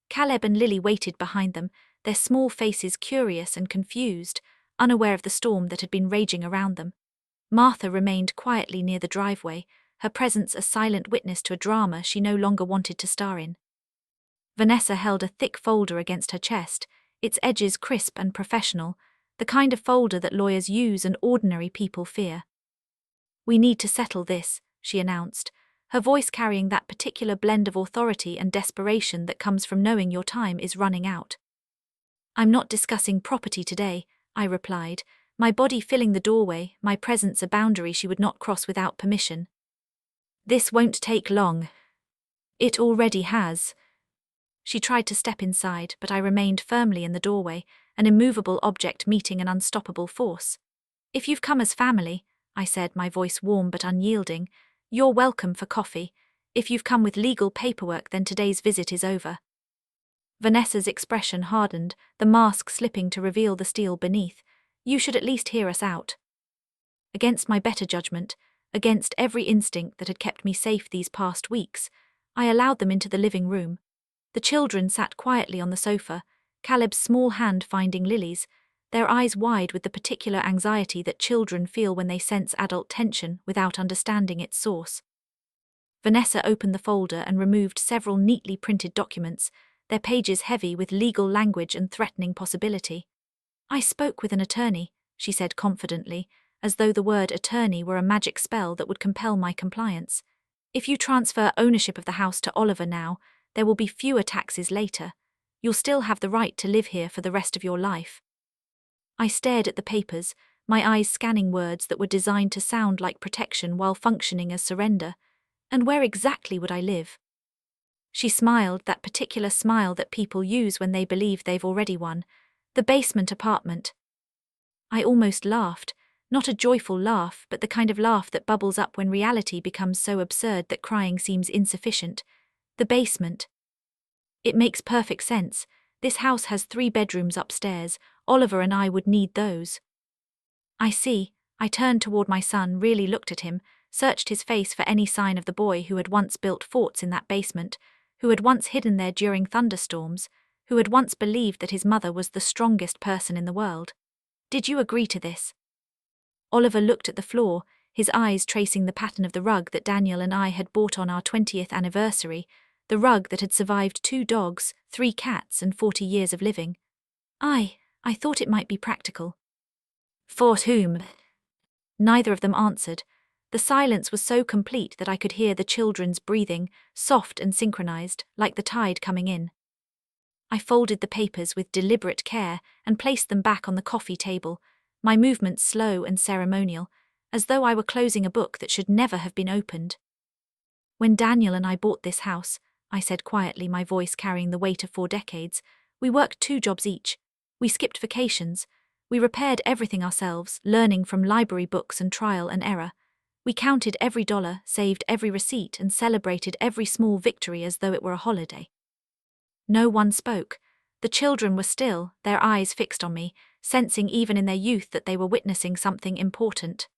Caleb and Lily waited behind them, their small faces curious and confused, unaware of the storm that had been raging around them. Martha remained quietly near the driveway, her presence a silent witness to a drama she no longer wanted to star in. Vanessa held a thick folder against her chest, its edges crisp and professional, the kind of folder that lawyers use and ordinary people fear. "We need to settle this," she announced, her voice carrying that particular blend of authority and desperation that comes from knowing your time is running out. "I'm not discussing property today," I replied, my body filling the doorway, my presence a boundary she would not cross without permission. "This won't take long." "It already has." She tried to step inside, but I remained firmly in the doorway, an immovable object meeting an unstoppable force. "If you've come as family," I said, my voice warm but unyielding, "you're welcome for coffee. If you've come with legal paperwork, then today's visit is over." Vanessa's expression hardened, the mask slipping to reveal the steel beneath. "You should at least hear us out." Against my better judgment, against every instinct that had kept me safe these past weeks, I allowed them into the living room. The children sat quietly on the sofa, Caleb's small hand finding Lily's, their eyes wide with the particular anxiety that children feel when they sense adult tension without understanding its source. Vanessa opened the folder and removed several neatly printed documents, their pages heavy with legal language and threatening possibility. "I spoke with an attorney," she said confidently, as though the word attorney were a magic spell that would compel my compliance. "If you transfer ownership of the house to Oliver now, there will be fewer taxes later. You'll still have the right to live here for the rest of your life." I stared at the papers, my eyes scanning words that were designed to sound like protection while functioning as surrender. And where exactly would I live? She smiled, that particular smile that people use when they believe they've already won. "The basement apartment." I almost laughed, not a joyful laugh, but the kind of laugh that bubbles up when reality becomes so absurd that crying seems insufficient. "The basement. It makes perfect sense. This house has 3 bedrooms upstairs. Oliver and I would need those." "I see." I turned toward my son, really looked at him, searched his face for any sign of the boy who had once built forts in that basement, who had once hidden there during thunderstorms, who had once believed that his mother was the strongest person in the world. "Did you agree to this?" Oliver looked at the floor, his eyes tracing the pattern of the rug that Daniel and I had bought on our 20th anniversary, the rug that had survived 2 dogs, 3 cats, and 40 years of living. I thought it might be practical." "For whom?" Neither of them answered. The silence was so complete that I could hear the children's breathing, soft and synchronized, like the tide coming in. I folded the papers with deliberate care and placed them back on the coffee table, my movements slow and ceremonial, as though I were closing a book that should never have been opened. When Daniel and I bought this house, I said quietly, my voice carrying the weight of 4 decades, we worked 2 jobs each. We skipped vacations. We repaired everything ourselves, learning from library books and trial and error. We counted every dollar, saved every receipt, and celebrated every small victory as though it were a holiday. No one spoke. The children were still, their eyes fixed on me, sensing even in their youth that they were witnessing something important.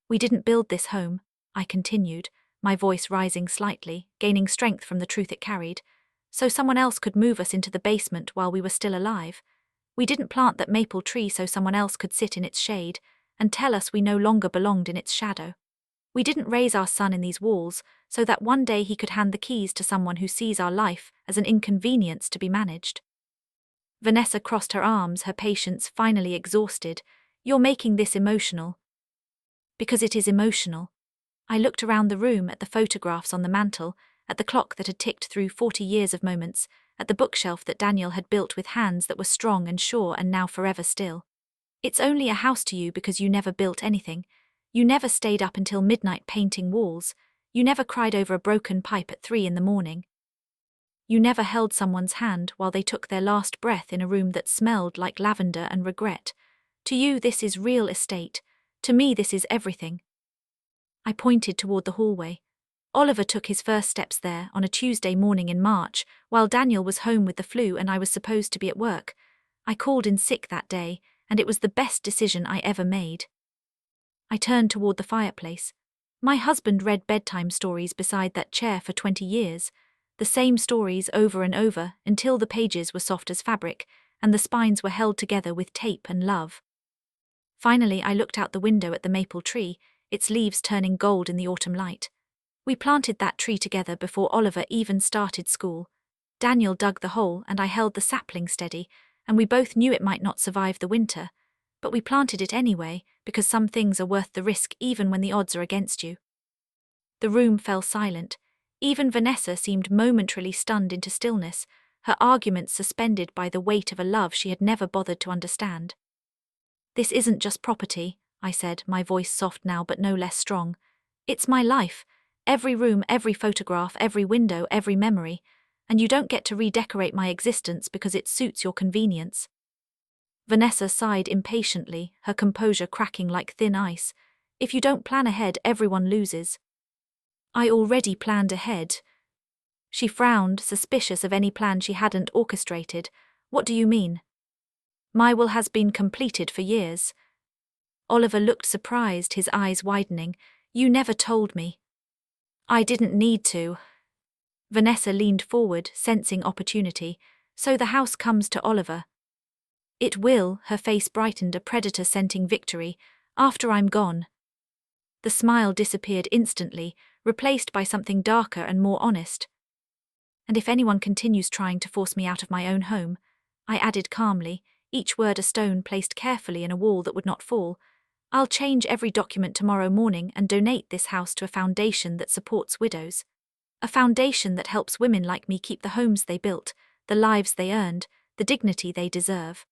We didn't build this home, I continued, my voice rising slightly, gaining strength from the truth it carried, so someone else could move us into the basement while we were still alive. We didn't plant that maple tree so someone else could sit in its shade and tell us we no longer belonged in its shadow. We didn't raise our son in these walls so that one day he could hand the keys to someone who sees our life as an inconvenience to be managed. Vanessa crossed her arms, her patience finally exhausted. You're making this emotional. Because it is emotional. I looked around the room at the photographs on the mantel, at the clock that had ticked through 40 years of moments, at the bookshelf that Daniel had built with hands that were strong and sure and now forever still. It's only a house to you because you never built anything. You never stayed up until midnight painting walls. You never cried over a broken pipe at 3 a.m. You never held someone's hand while they took their last breath in a room that smelled like lavender and regret. To you, this is real estate. To me, this is everything. I pointed toward the hallway. Oliver took his first steps there on a Tuesday morning in March, while Daniel was home with the flu and I was supposed to be at work. I called in sick that day, and it was the best decision I ever made. I turned toward the fireplace. My husband read bedtime stories beside that chair for 20 years, the same stories over and over until the pages were soft as fabric and the spines were held together with tape and love. Finally, I looked out the window at the maple tree, its leaves turning gold in the autumn light. We planted that tree together before Oliver even started school. Daniel dug the hole and I held the sapling steady, and we both knew it might not survive the winter, but we planted it anyway because some things are worth the risk even when the odds are against you. The room fell silent. Even Vanessa seemed momentarily stunned into stillness, her arguments suspended by the weight of a love she had never bothered to understand. This isn't just property, I said, my voice soft now but no less strong. It's my life. Every room, every photograph, every window, every memory, and you don't get to redecorate my existence because it suits your convenience. Vanessa sighed impatiently, her composure cracking like thin ice. If you don't plan ahead, everyone loses. I already planned ahead. She frowned, suspicious of any plan she hadn't orchestrated. What do you mean? My will has been completed for years. Oliver looked surprised, his eyes widening. You never told me. I didn't need to. Vanessa leaned forward, sensing opportunity. So the house comes to Oliver. It will, her face brightened, a predator-scenting victory, after I'm gone. The smile disappeared instantly, replaced by something darker and more honest. And if anyone continues trying to force me out of my own home, I added calmly, each word a stone placed carefully in a wall that would not fall, I'll change every document tomorrow morning and donate this house to a foundation that supports widows. A foundation that helps women like me keep the homes they built, the lives they earned, the dignity they deserve.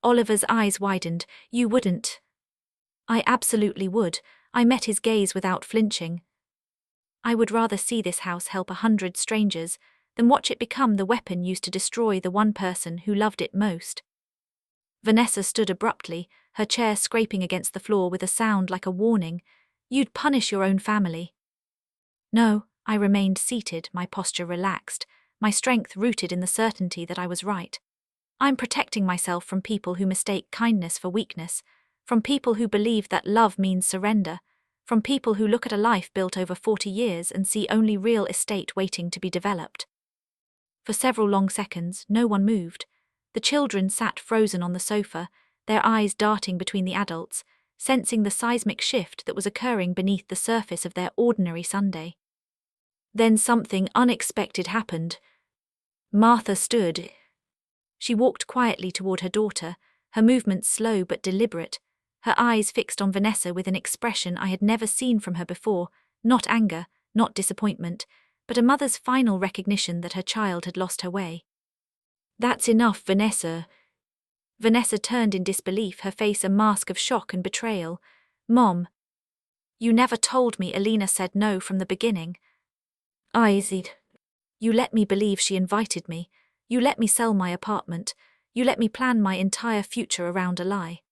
Oliver's eyes widened. You wouldn't. I absolutely would. I met his gaze without flinching. I would rather see this house help 100 strangers than watch it become the weapon used to destroy the one person who loved it most. Vanessa stood abruptly, her chair scraping against the floor with a sound like a warning. You'd punish your own family. No, I remained seated, my posture relaxed, my strength rooted in the certainty that I was right. I'm protecting myself from people who mistake kindness for weakness, from people who believe that love means surrender, from people who look at a life built over 40 years and see only real estate waiting to be developed. For several long seconds, no one moved. The children sat frozen on the sofa, their eyes darting between the adults, sensing the seismic shift that was occurring beneath the surface of their ordinary Sunday. Then something unexpected happened. Martha stood. She walked quietly toward her daughter, her movements slow but deliberate, her eyes fixed on Vanessa with an expression I had never seen from her before, not anger, not disappointment, but a mother's final recognition that her child had lost her way. "That's enough, Vanessa." Vanessa turned in disbelief, her face a mask of shock and betrayal. "Mom, you never told me Alina said no from the beginning. You let me believe she invited me. You let me sell my apartment. You let me plan my entire future around a lie."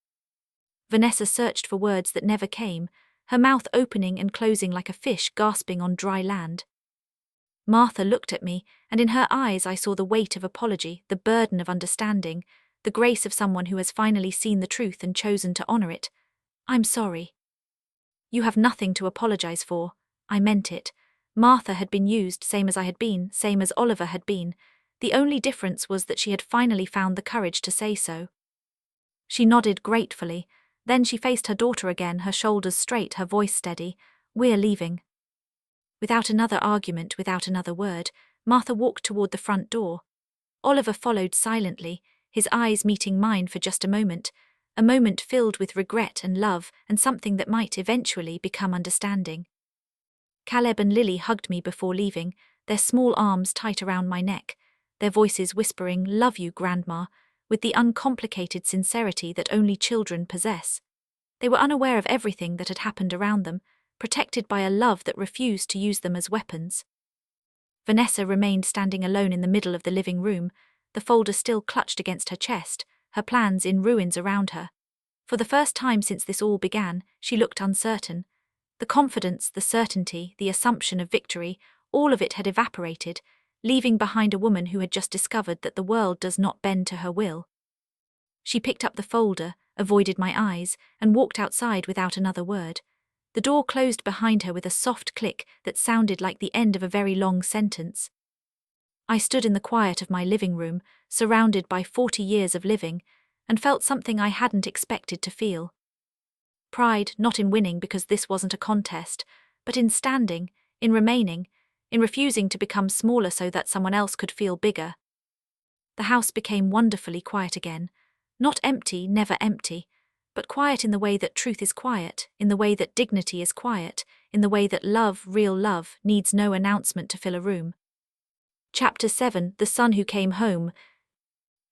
Vanessa searched for words that never came, her mouth opening and closing like a fish gasping on dry land. Martha looked at me, and in her eyes I saw the weight of apology, the burden of understanding, the grace of someone who has finally seen the truth and chosen to honor it. "I'm sorry." "You have nothing to apologize for." I meant it. Martha had been used, same as I had been, same as Oliver had been. The only difference was that she had finally found the courage to say so. She nodded gratefully. Then she faced her daughter again, her shoulders straight, her voice steady. "We're leaving." Without another argument, without another word, Martha walked toward the front door. Oliver followed silently, his eyes meeting mine for just a moment filled with regret and love and something that might eventually become understanding. Caleb and Lily hugged me before leaving, their small arms tight around my neck, their voices whispering, "Love you, Grandma," with the uncomplicated sincerity that only children possess. They were unaware of everything that had happened around them, protected by a love that refused to use them as weapons. Vanessa remained standing alone in the middle of the living room, the folder still clutched against her chest, her plans in ruins around her. For the first time since this all began, she looked uncertain. The confidence, the certainty, the assumption of victory, all of it had evaporated, leaving behind a woman who had just discovered that the world does not bend to her will. She picked up the folder, avoided my eyes, and walked outside without another word. The door closed behind her with a soft click that sounded like the end of a very long sentence. I stood in the quiet of my living room, surrounded by 40 years of living, and felt something I hadn't expected to feel. Pride, not in winning because this wasn't a contest, but in standing, in remaining, in refusing to become smaller so that someone else could feel bigger. The house became wonderfully quiet again. Not empty, never empty, but quiet in the way that truth is quiet, in the way that dignity is quiet, in the way that love, real love, needs no announcement to fill a room. Chapter 7: The Son Who Came Home.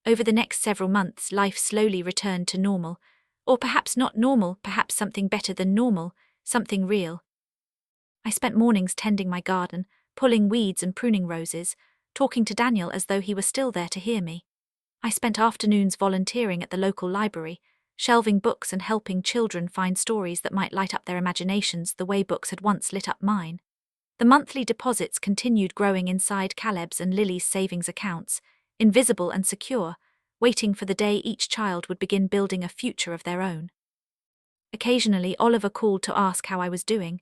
Over the next several months, life slowly returned to normal. Or perhaps not normal, perhaps something better than normal, something real. I spent mornings tending my garden, pulling weeds and pruning roses, talking to Daniel as though he were still there to hear me. I spent afternoons volunteering at the local library, shelving books and helping children find stories that might light up their imaginations the way books had once lit up mine. The monthly deposits continued growing inside Caleb's and Lily's savings accounts, invisible and secure, waiting for the day each child would begin building a future of their own. Occasionally, Oliver called to ask how I was doing.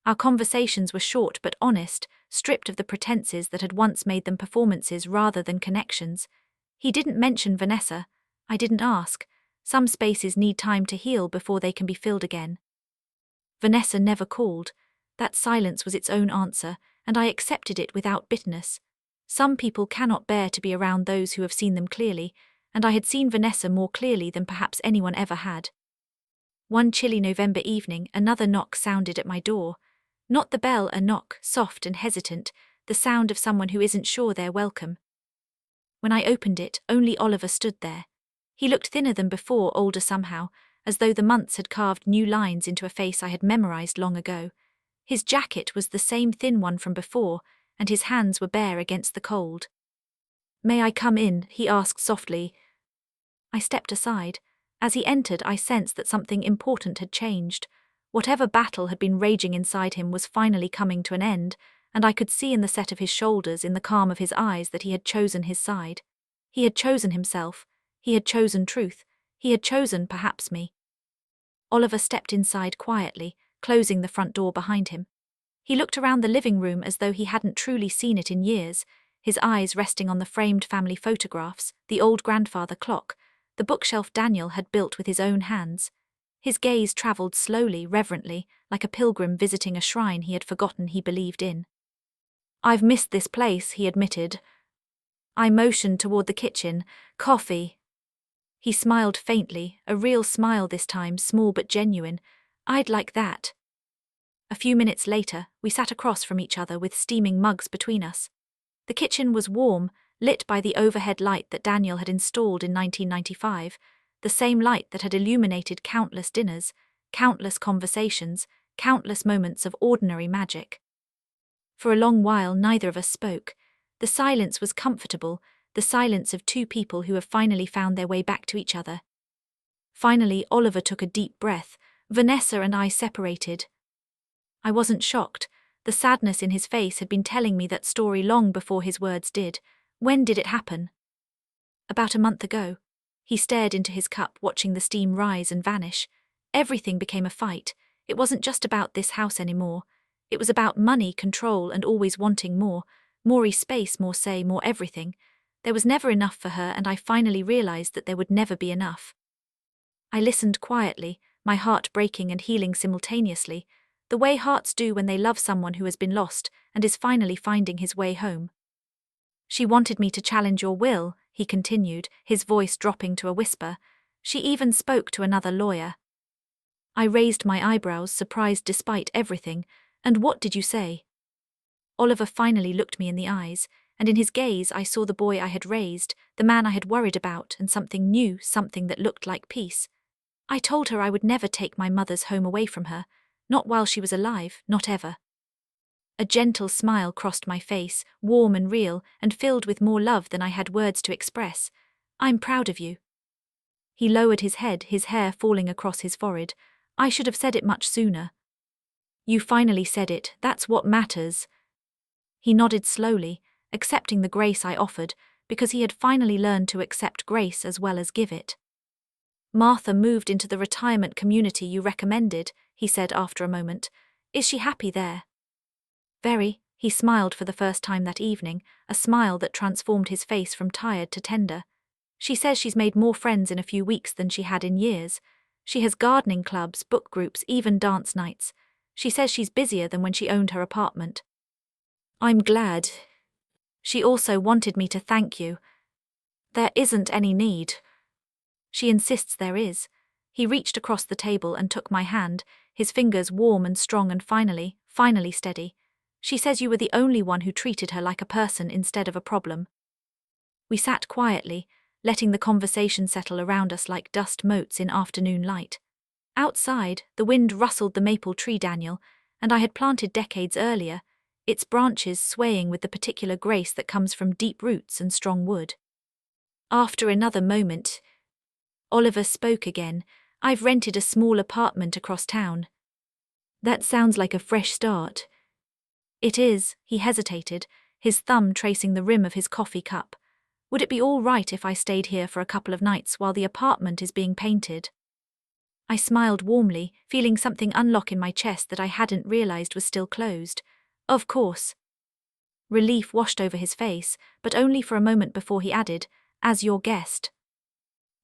Our conversations were short but honest, stripped of the pretenses that had once made them performances rather than connections. He didn't mention Vanessa. I didn't ask. Some spaces need time to heal before they can be filled again. Vanessa never called. That silence was its own answer, and I accepted it without bitterness. Some people cannot bear to be around those who have seen them clearly, and I had seen Vanessa more clearly than perhaps anyone ever had. One chilly November evening, another knock sounded at my door. Not the bell, a knock, soft and hesitant, the sound of someone who isn't sure they're welcome. When I opened it, only Oliver stood there. He looked thinner than before, older somehow, as though the months had carved new lines into a face I had memorized long ago. His jacket was the same thin one from before, and his hands were bare against the cold. "May I come in?" he asked softly. I stepped aside. As he entered, I sensed that something important had changed. Whatever battle had been raging inside him was finally coming to an end, and I could see in the set of his shoulders, in the calm of his eyes, that he had chosen his side. He had chosen himself. He had chosen truth. He had chosen, perhaps, me. Oliver stepped inside quietly, closing the front door behind him. He looked around the living room as though he hadn't truly seen it in years, his eyes resting on the framed family photographs, the old grandfather clock, the bookshelf Daniel had built with his own hands. His gaze traveled slowly, reverently, like a pilgrim visiting a shrine he had forgotten he believed in. "I've missed this place," he admitted. I motioned toward the kitchen. "Coffee." He smiled faintly, a real smile this time, small but genuine. I'd like that. A few minutes later, we sat across from each other with steaming mugs between us. The kitchen was warm, lit by the overhead light that Daniel had installed in 1995, the same light that had illuminated countless dinners, countless conversations, countless moments of ordinary magic. For a long while, neither of us spoke. The silence was comfortable, the silence of two people who have finally found their way back to each other. Finally, Oliver took a deep breath. Vanessa and I separated. I wasn't shocked. The sadness in his face had been telling me that story long before his words did. When did it happen? About a month ago. He stared into his cup, watching the steam rise and vanish. Everything became a fight. It wasn't just about this house anymore. It was about money, control, and always wanting more. More space, more say, more everything. There was never enough for her, and I finally realized that there would never be enough. I listened quietly, my heart breaking and healing simultaneously, the way hearts do when they love someone who has been lost and is finally finding his way home. She wanted me to challenge your will, he continued, his voice dropping to a whisper. She even spoke to another lawyer. I raised my eyebrows, surprised despite everything. And what did you say? Oliver finally looked me in the eyes, and in his gaze I saw the boy I had raised, the man I had worried about, and something new, something that looked like peace. I told her I would never take my mother's home away from her, not while she was alive, not ever. A gentle smile crossed my face, warm and real, and filled with more love than I had words to express. I'm proud of you. He lowered his head, his hair falling across his forehead. I should have said it much sooner. You finally said it, that's what matters. He nodded slowly, accepting the grace I offered, because he had finally learned to accept grace as well as give it. Martha moved into the retirement community you recommended, he said after a moment. Is she happy there? Very, he smiled for the first time that evening, a smile that transformed his face from tired to tender. She says she's made more friends in a few weeks than she had in years. She has gardening clubs, book groups, even dance nights. She says she's busier than when she owned her apartment. I'm glad. She also wanted me to thank you. There isn't any need. She insists there is. He reached across the table and took my hand, his fingers warm and strong and finally steady. She says you were the only one who treated her like a person instead of a problem. We sat quietly, letting the conversation settle around us like dust motes in afternoon light. Outside, the wind rustled the maple tree Daniel, and I had planted decades earlier, its branches swaying with the particular grace that comes from deep roots and strong wood. After another moment, Oliver spoke again. I've rented a small apartment across town. That sounds like a fresh start. It is, he hesitated, his thumb tracing the rim of his coffee cup. Would it be all right if I stayed here for a couple of nights while the apartment is being painted? I smiled warmly, feeling something unlock in my chest that I hadn't realized was still closed. Of course. Relief washed over his face, but only for a moment before he added, as your guest.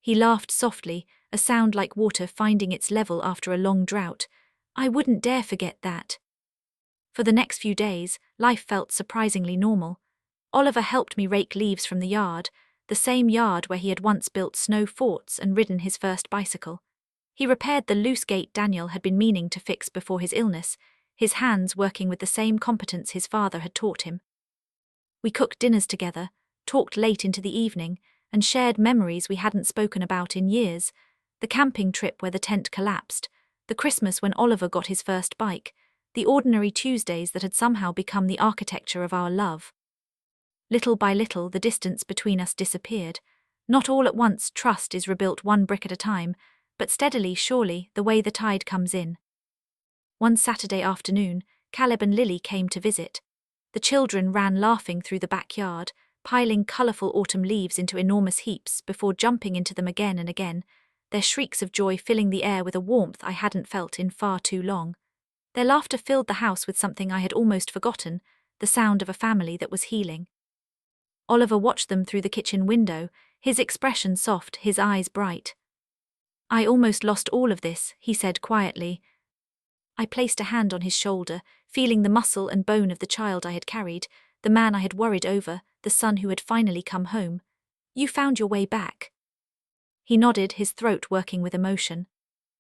He laughed softly, a sound like water finding its level after a long drought. I wouldn't dare forget that. For the next few days, life felt surprisingly normal. Oliver helped me rake leaves from the yard, the same yard where he had once built snow forts and ridden his first bicycle. He repaired the loose gate Daniel had been meaning to fix before his illness, his hands working with the same competence his father had taught him. We cooked dinners together, talked late into the evening, and shared memories we hadn't spoken about in years, the camping trip where the tent collapsed, the Christmas when Oliver got his first bike, the ordinary Tuesdays that had somehow become the architecture of our love. Little by little, the distance between us disappeared. Not all at once, trust is rebuilt one brick at a time, but steadily, surely, the way the tide comes in. One Saturday afternoon, Caleb and Lily came to visit. The children ran laughing through the backyard, piling colourful autumn leaves into enormous heaps before jumping into them again and again, their shrieks of joy filling the air with a warmth I hadn't felt in far too long. Their laughter filled the house with something I had almost forgotten, the sound of a family that was healing. Oliver watched them through the kitchen window, his expression soft, his eyes bright. I almost lost all of this, he said quietly. I placed a hand on his shoulder, feeling the muscle and bone of the child I had carried, the man I had worried over, the son who had finally come home. You found your way back. He nodded, his throat working with emotion.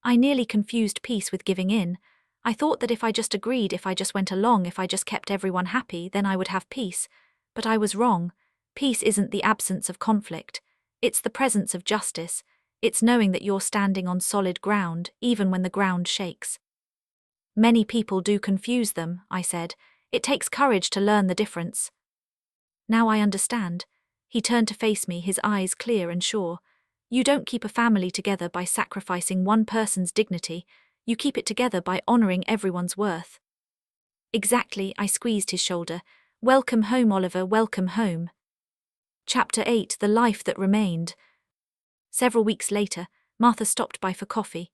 I nearly confused peace with giving in. I thought that if I just agreed, if I just went along, if I just kept everyone happy, then I would have peace. But I was wrong. Peace isn't the absence of conflict. It's the presence of justice. It's knowing that you're standing on solid ground, even when the ground shakes. Many people do confuse them, I said. It takes courage to learn the difference. Now I understand. He turned to face me, his eyes clear and sure. You don't keep a family together by sacrificing one person's dignity. You keep it together by honoring everyone's worth. Exactly, I squeezed his shoulder. Welcome home, Oliver, welcome home. Chapter 8, The Life That Remained. Several weeks later, Martha stopped by for coffee.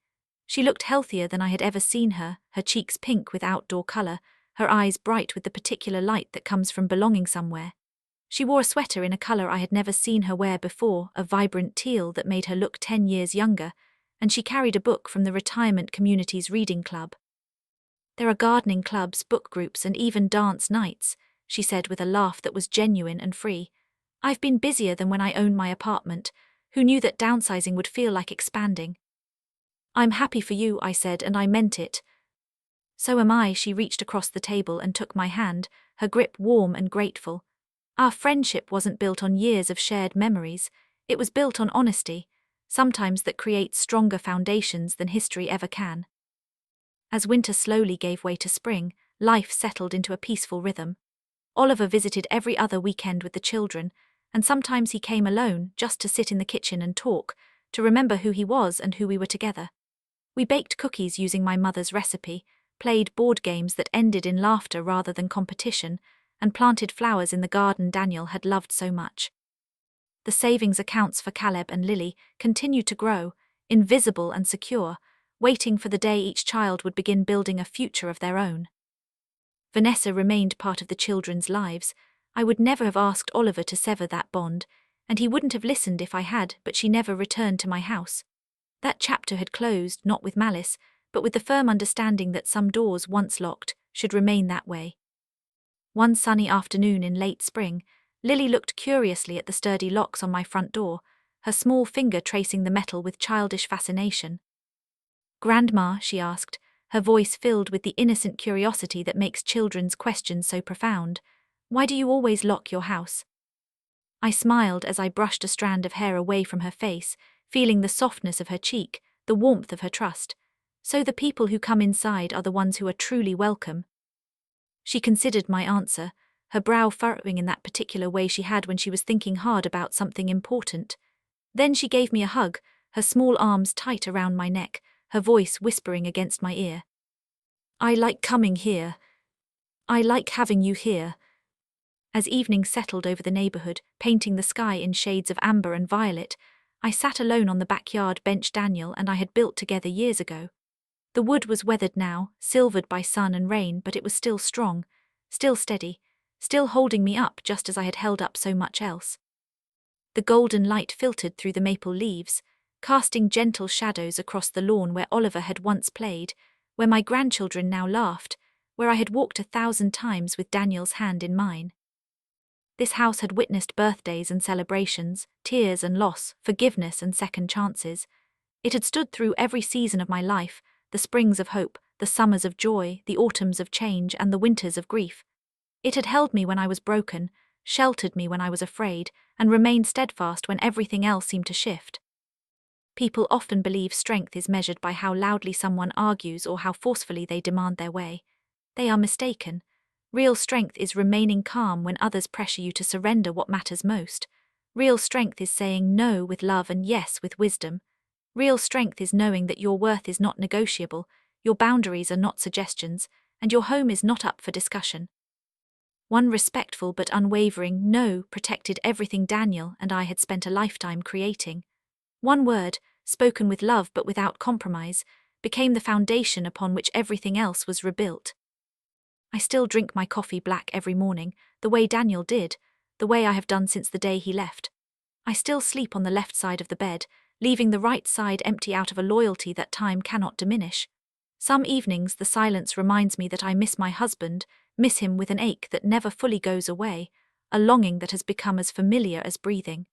She looked healthier than I had ever seen her, her cheeks pink with outdoor color, her eyes bright with the particular light that comes from belonging somewhere. She wore a sweater in a color I had never seen her wear before, a vibrant teal that made her look 10 years younger, and she carried a book from the retirement community's reading club. There are gardening clubs, book groups, and even dance nights, she said with a laugh that was genuine and free. I've been busier than when I owned my apartment. Who knew that downsizing would feel like expanding? I'm happy for you, I said, and I meant it. So am I, she reached across the table and took my hand, her grip warm and grateful. Our friendship wasn't built on years of shared memories, it was built on honesty, sometimes that creates stronger foundations than history ever can. As winter slowly gave way to spring, life settled into a peaceful rhythm. Oliver visited every other weekend with the children, and sometimes he came alone just to sit in the kitchen and talk, to remember who he was and who we were together. We baked cookies using my mother's recipe, played board games that ended in laughter rather than competition, and planted flowers in the garden Daniel had loved so much. The savings accounts for Caleb and Lily continued to grow, invisible and secure, waiting for the day each child would begin building a future of their own. Vanessa remained part of the children's lives. I would never have asked Oliver to sever that bond, and he wouldn't have listened if I had, but she never returned to my house. That chapter had closed, not with malice, but with the firm understanding that some doors once locked should remain that way. One sunny afternoon in late spring, Lily looked curiously at the sturdy locks on my front door, her small finger tracing the metal with childish fascination. "Grandma," she asked, her voice filled with the innocent curiosity that makes children's questions so profound, "why do you always lock your house?" I smiled as I brushed a strand of hair away from her face, feeling the softness of her cheek, the warmth of her trust. "So the people who come inside are the ones who are truly welcome." She considered my answer, her brow furrowing in that particular way she had when she was thinking hard about something important. Then she gave me a hug, her small arms tight around my neck, her voice whispering against my ear. "I like coming here. I like having you here." As evening settled over the neighborhood, painting the sky in shades of amber and violet, I sat alone on the backyard bench Daniel and I had built together years ago. The wood was weathered now, silvered by sun and rain, but it was still strong, still steady, still holding me up just as I had held up so much else. The golden light filtered through the maple leaves, casting gentle shadows across the lawn where Oliver had once played, where my grandchildren now laughed, where I had walked 1,000 times with Daniel's hand in mine. This house had witnessed birthdays and celebrations, tears and loss, forgiveness and second chances. It had stood through every season of my life, the springs of hope, the summers of joy, the autumns of change, and the winters of grief. It had held me when I was broken, sheltered me when I was afraid, and remained steadfast when everything else seemed to shift. People often believe strength is measured by how loudly someone argues or how forcefully they demand their way. They are mistaken. Real strength is remaining calm when others pressure you to surrender what matters most. Real strength is saying no with love and yes with wisdom. Real strength is knowing that your worth is not negotiable, your boundaries are not suggestions, and your home is not up for discussion. One respectful but unwavering no protected everything Daniel and I had spent a lifetime creating. One word, spoken with love but without compromise, became the foundation upon which everything else was rebuilt. I still drink my coffee black every morning, the way Daniel did, the way I have done since the day he left. I still sleep on the left side of the bed, leaving the right side empty out of a loyalty that time cannot diminish. Some evenings the silence reminds me that I miss my husband, miss him with an ache that never fully goes away, a longing that has become as familiar as breathing.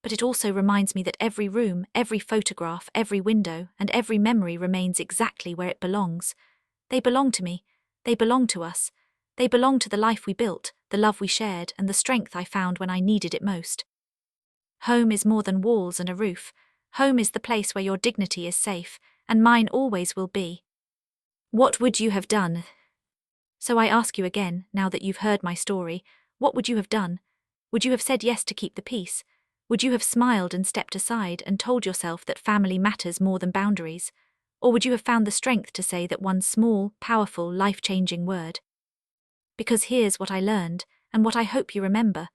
But it also reminds me that every room, every photograph, every window, and every memory remains exactly where it belongs. They belong to me. They belong to us. They belong to the life we built, the love we shared, and the strength I found when I needed it most. Home is more than walls and a roof. Home is the place where your dignity is safe, and mine always will be. What would you have done? So I ask you again, now that you've heard my story, what would you have done? Would you have said yes to keep the peace? Would you have smiled and stepped aside and told yourself that family matters more than boundaries? Or would you have found the strength to say that one small, powerful, life-changing word? Because here's what I learned, and what I hope you remember.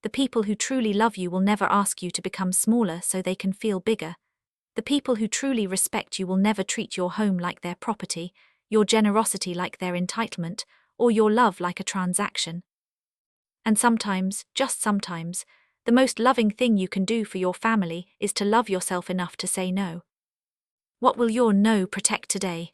The people who truly love you will never ask you to become smaller so they can feel bigger. The people who truly respect you will never treat your home like their property, your generosity like their entitlement, or your love like a transaction. And sometimes, just sometimes, the most loving thing you can do for your family is to love yourself enough to say no. What will your no protect today?